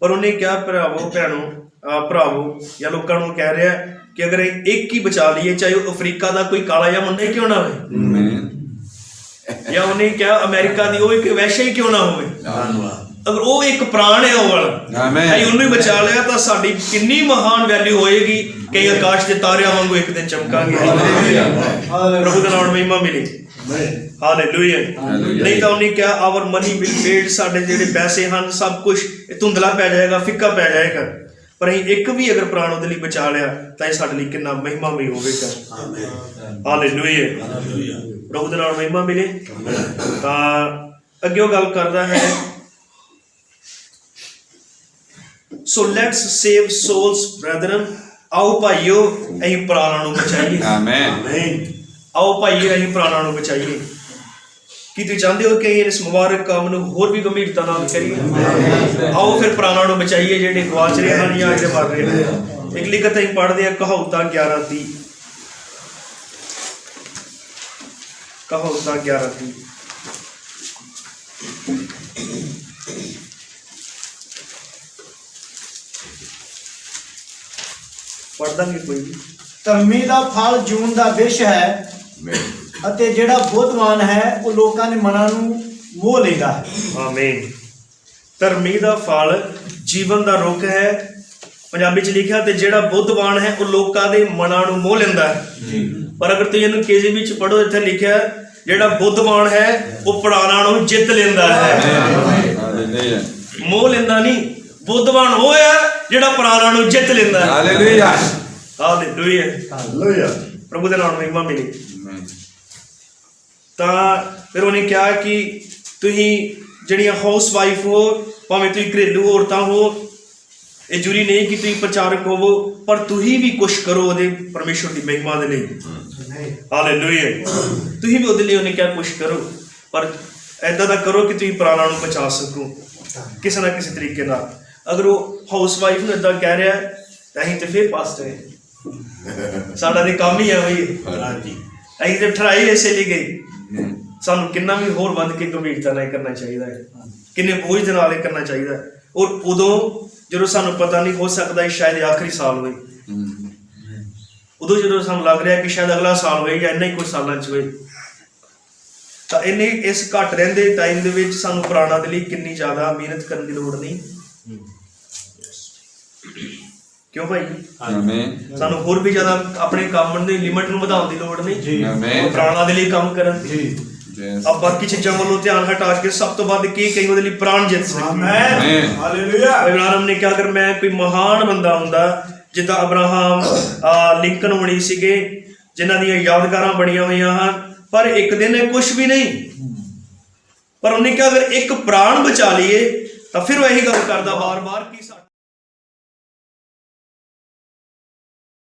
ਪਰ ਉਹਨੇ ਕਿਹਾ ਭਰਾਵੋ ਭਰਾਵੋ ਜਾਂ ਲੋਕਾਂ ਨੂੰ ਕਹਿ ਰਿਹਾ ਕਿ ਅਗਰ ਇੱਕ ਹੀ ਬਚਾ ਲਈਏ, ਚਾਹੇ ਉਹ ਅਫਰੀਕਾ ਦਾ ਕੋਈ ਕਾਲਾ ਜਿਹਾ ਮੁੰਡਾ ਹੀ ਕਿਉਂ ਨਾ ਹੋਵੇ, ਜਾਂ ਉਹਨੇ ਕਿਹਾ ਅਮਰੀਕਾ ਦੀ ਉਹ ਇੱਕ ਵੈਸ਼ਾ ਹੀ ਕਿਉਂ ਨਾ ਹੋਵੇ, ਅਗਰ ਉਹ ਇੱਕ ਪ੍ਰਾਣ ਹੈ ਉਹ ਵਾਲਾ, ਅਸੀਂ ਉਹਨੂੰ ਹੀ ਬਚਾ ਲਿਆ ਤਾਂ ਸਾਡੀ ਕਿੰਨੀ ਮਹਾਨ ਵੈਲਿਊ ਹੋਏਗੀ ਕਿ ਆਕਾਸ਼ ਦੇ ਤਾਰਿਆਂ ਵਾਂਗੂ ਇੱਕ ਦਿਨ ਚਮਕਾਂਗੇ। ਪ੍ਰਭੂ ਦਾ ਨਾਮ ਮਹਿਮਾ ਮਿਲੇ। ਹਾਲੇਲੂਇਆ। ਨਹੀਂ ਤਾਂ ਉਹਨੇ ਕਿਹਾ ਆਵਰ ਮਨੀ ਵਿਲ ਫੇਡ, ਸਾਡੇ ਜਿਹੜੇ ਪੈਸੇ ਹਨ ਸਭ ਕੁਝ ਧੁੰਦਲਾ ਪੈ ਜਾਏਗਾ, ਫਿੱਕਾ ਪੈ ਜਾਏਗਾ। ਪਰ ਅਸੀਂ ਇੱਕ ਵੀ ਅਗਰ ਪ੍ਰਾਣ ਉਹਦੇ ਲਈ ਬਚਾ ਲਿਆ ਤਾਂ ਇਹ ਸਾਡੇ ਲਈ ਕਿੰਨਾ ਮਹਿਮਾਮਈ ਹੋਵੇਗਾ। ਹਾਲੇਲੂਇਆ। ਪ੍ਰਭੂ ਦਾ ਨਾਮ ਮਹਿਮਾ ਮਿਲੇ। ਤਾਂ ਅੱਗੇ ਉਹ ਗੱਲ ਕਰਦਾ ਹੈ, ਸੋ ਲੈਟਸ ਸੇਵ ਸੋਲਸ ਬ੍ਰੈਦਰਨ। ਆਓ ਭਾਈਓ ਅਸੀਂ ਪ੍ਰਾਣਾਂ ਨੂੰ ਬਚਾਈਏ। ਆਮੇਨ। ਆਓ ਭਾਈਓ ਅਸੀਂ ਪ੍ਰਾਣਾਂ ਨੂੰ ਬਚਾਈਏ। ਕੀ ਤੁਸੀਂ ਚਾਹੁੰਦੇ ਹੋ ਕਿ ਇਸ ਮੁਬਾਰਕ ਕੰਮ ਨੂੰ ਹੋਰ ਵੀ ਗੰਭੀਰਤਾ ਨਾਲ ਕਰੀਏ? ਆਓ ਫਿਰ ਪ੍ਰਾਣਾਂ ਨੂੰ ਬਚਾਈਏ ਜਿਹੜੇ ਗਵਾਚ ਰਹੇ ਹਨ ਜਾਂ ਜਿਹੜੇ ਮਰ ਰਹੇ ਹਨ। ਇੱਕ ਲਿਖਤ ਅਸੀਂ ਪੜ੍ਹਦੇ ਹਾਂ ਕਹਾਵਤਾਂ 11:30। ਕਹਾਵਤਾਂ 11:30। ਪੜ੍ਹਦਾ ਨਹੀਂ ਕੋਈ ਵੀ। ਧਰਮੀ ਦਾ ਫਲ ਜੂਨ ਦਾ ਵਿਸ਼ ਹੈ ਅਤੇ ਜਿਹੜਾ ਬੁੱਧਵਾਨ ਹੈ ਉਹ ਲੋਕਾਂ ਦੇ ਮਨਾਂ ਨੂੰ ਮੋਹ ਲੈਂਦਾ ਹੈ। ਆਮੀਨ। ਧਰਮੀ ਦਾ ਫਲ ਜੀਵਨ ਦਾ ਰੁੱਖ ਹੈ ਪੰਜਾਬੀ ਚ ਲਿਖਿਆ ਤੇ ਜਿਹੜਾ ਬੁੱਧਵਾਨ ਹੈ ਉਹ ਲੋਕਾਂ ਦੇ ਮਨਾਂ ਨੂੰ ਮੋਹ ਲੈਂਦਾ ਹੈ। ਪਰ ਅਗਰ ਤੁਸੀਂ ਇਹਨੂੰ KJV ਚ ਪੜੋ, ਇੱਥੇ ਲਿਖਿਆ ਜਿਹੜਾ ਬੁੱਧਵਾਨ ਹੈ ਉਹ ਪ੍ਰਾਣਾਂ ਨੂੰ ਜਿੱਤ ਲੈਂਦਾ ਹੈ। ਹਾਲੇਲੂਇਆ ਮੋਹ ਲੈਂਦਾ ਨਹੀਂ, ਬੁੱਧਵਾਨ ਉਹ ਹੈ ਜਿਹੜਾ ਪ੍ਰਾਣਾਂ ਨੂੰ ਜਿੱਤ ਲੈਂਦਾ ਹੈ। Hallelujah hallelujah, hallelujah. ਪ੍ਰਭੂ ਦੇ ਨਾਮ ਨੂੰ ਮਹਿਮਾ ਮਿਲੇ। ਤਾਂ ਫਿਰ ਉਹਨੇ ਕਿਹਾ ਕਿ ਤੁਸੀਂ ਜਿਹੜੀਆਂ ਹਾਊਸ ਵਾਈਫ ਹੋ, ਭਾਵੇਂ ਤੁਸੀਂ ਘਰੇਲੂ ਔਰਤਾਂ ਹੋ, ਇਹ ਜ਼ਰੂਰੀ ਨਹੀਂ ਕਿ ਤੁਸੀਂ ਪ੍ਰਚਾਰਕ ਹੋਵੋ, ਪਰ ਤੁਸੀਂ ਵੀ ਕੁਛ ਕਰੋ ਉਹਦੇ ਪਰਮੇਸ਼ਵਰ ਦੀ ਮਹਿਮਾ ਦੇ ਲਈ। ਹਾਲੇਲੂਇਆ। ਤੁਸੀਂ ਵੀ ਉਹਦੇ ਲਈ ਉਹਨੇ ਕਿਹਾ ਕੁਛ ਕਰੋ, ਪਰ ਏਦਾਂ ਦਾ ਕਰੋ ਕਿ ਤੁਸੀਂ ਪ੍ਰਾਣਾਂ ਨੂੰ ਬਚਾ ਸਕੋ ਕਿਸੇ ਨਾ ਕਿਸੇ ਤਰੀਕੇ ਨਾਲ। ਅਗਰ ਉਹ ਹਾਊਸ ਵਾਈਫ ਨੂੰ ਏਦਾਂ ਕਹਿ ਰਿਹਾ ਤਾਂ ਅਸੀਂ ਤੇ ਫਿਰ ਪਾਸਟਰ ਹੈ, ਸਾਡਾ ਤੇ ਕੰਮ ਹੀ ਹੈ ਬਈ। ਹਾਂਜੀ ਅਸੀਂ ਤੇ ਠਰਾਈ ਇਸੇ ਲਈ ਗਈ। ਸਾਨੂੰ ਕਿੰਨਾ ਵੀ ਹੋਰ ਵੱਧ ਕੇ ਗੰਭੀਰਤਾ ਨਾਲ ਕਰਨਾ ਚਾਹੀਦਾ ਹੈ, ਕਿੰਨੇ ਬੋਝ ਦੇ ਨਾਲ ਇਹ ਕਰਨਾ ਚਾਹੀਦਾ ਹੈ। ਔਰ ਉਦੋਂ ਜਦੋਂ ਸਾਨੂੰ ਪਤਾ ਨਹੀਂ, ਹੋ ਸਕਦਾ ਸ਼ਾਇਦ ਇਹ ਆਖਰੀ ਸਾਲ ਹੋਏ, ਉਦੋਂ ਜਦੋਂ ਸਾਨੂੰ ਲੱਗ ਰਿਹਾ ਕਿ ਸ਼ਾਇਦ ਅਗਲਾ ਸਾਲ ਹੋਏ ਜਾਂ ਇੰਨਾ ਹੀ ਕੁਝ ਸਾਲਾਂ 'ਚ ਹੋਏ, ਤਾਂ ਇੰਨੇ ਇਸ ਘੱਟ ਰਹਿੰਦੇ ਟਾਈਮ ਦੇ ਵਿੱਚ ਸਾਨੂੰ ਪ੍ਰਾਣਾਂ ਦੇ ਲਈ ਕਿੰਨੀ ਜ਼ਿਆਦਾ ਮਿਹਨਤ ਕਰਨ ਦੀ ਲੋੜ ਨਹੀਂ। ਕਿਉਂ ਭਾਈ? ਆਮੀਨ ਸਾਨੂੰ ਹੋਰ ਵੀ ਜ਼ਿਆਦਾ ਆਪਣੇ ਕੰਮ ਦੀ ਲਿਮਟ ਨੂੰ ਵਧਾਉਣ ਦੀ ਲੋੜ ਨਹੀਂ। ਆਮੀਨ ਪ੍ਰਾਣਾਂ ਦੇ ਲਈ ਕੰਮ ਕਰਨ ਆ ਬਾਕੀ ਚੀਜ਼ਾਂ ਵੱਲੋਂ ਧਿਆਨ ਹਟਾ ਕੇ ਸਭ ਤੋਂ ਵੱਧ ਕੀ ਕਹੀ ਉਹਦੇ ਲਈ ਪ੍ਰਾਣ ਜਿੱਤ ਸਕੀਏ। ਆਮੀਨ ਹਾਲੇਲੂਇਆ। ਇਬਰਾਹਿਮ ਨੇ ਕਿਹਾ ਅਗਰ ਮੈਂ ਕੋਈ ਮਹਾਨ ਬੰਦਾ ਹੁੰਦਾ ਜਿੱਦਾਂ ਅਬਰਾਹਮ, ਲਿੰਕਨ ਹੋਣੀ ਸੀਗੇ, ਜਿਨ੍ਹਾਂ ਦੀਆਂ ਯਾਦਗਾਰਾਂ ਬਣੀਆਂ ਹੋਈਆਂ ਹਨ, ਪਰ ਇੱਕ ਦਿਨ ਇਹ ਕੁਝ ਵੀ ਨਹੀਂ। ਪਰ ਉਹਨੇ ਕਿਹਾ ਅਗਰ ਇੱਕ ਪ੍ਰਾਣ ਬਚਾ ਲਈਏ ਤਾਂ ਫਿਰ ਉਹ ਇਹੀ ਗੱਲ ਕਰਦਾ ਵਾਰ-ਵਾਰ ਕਿ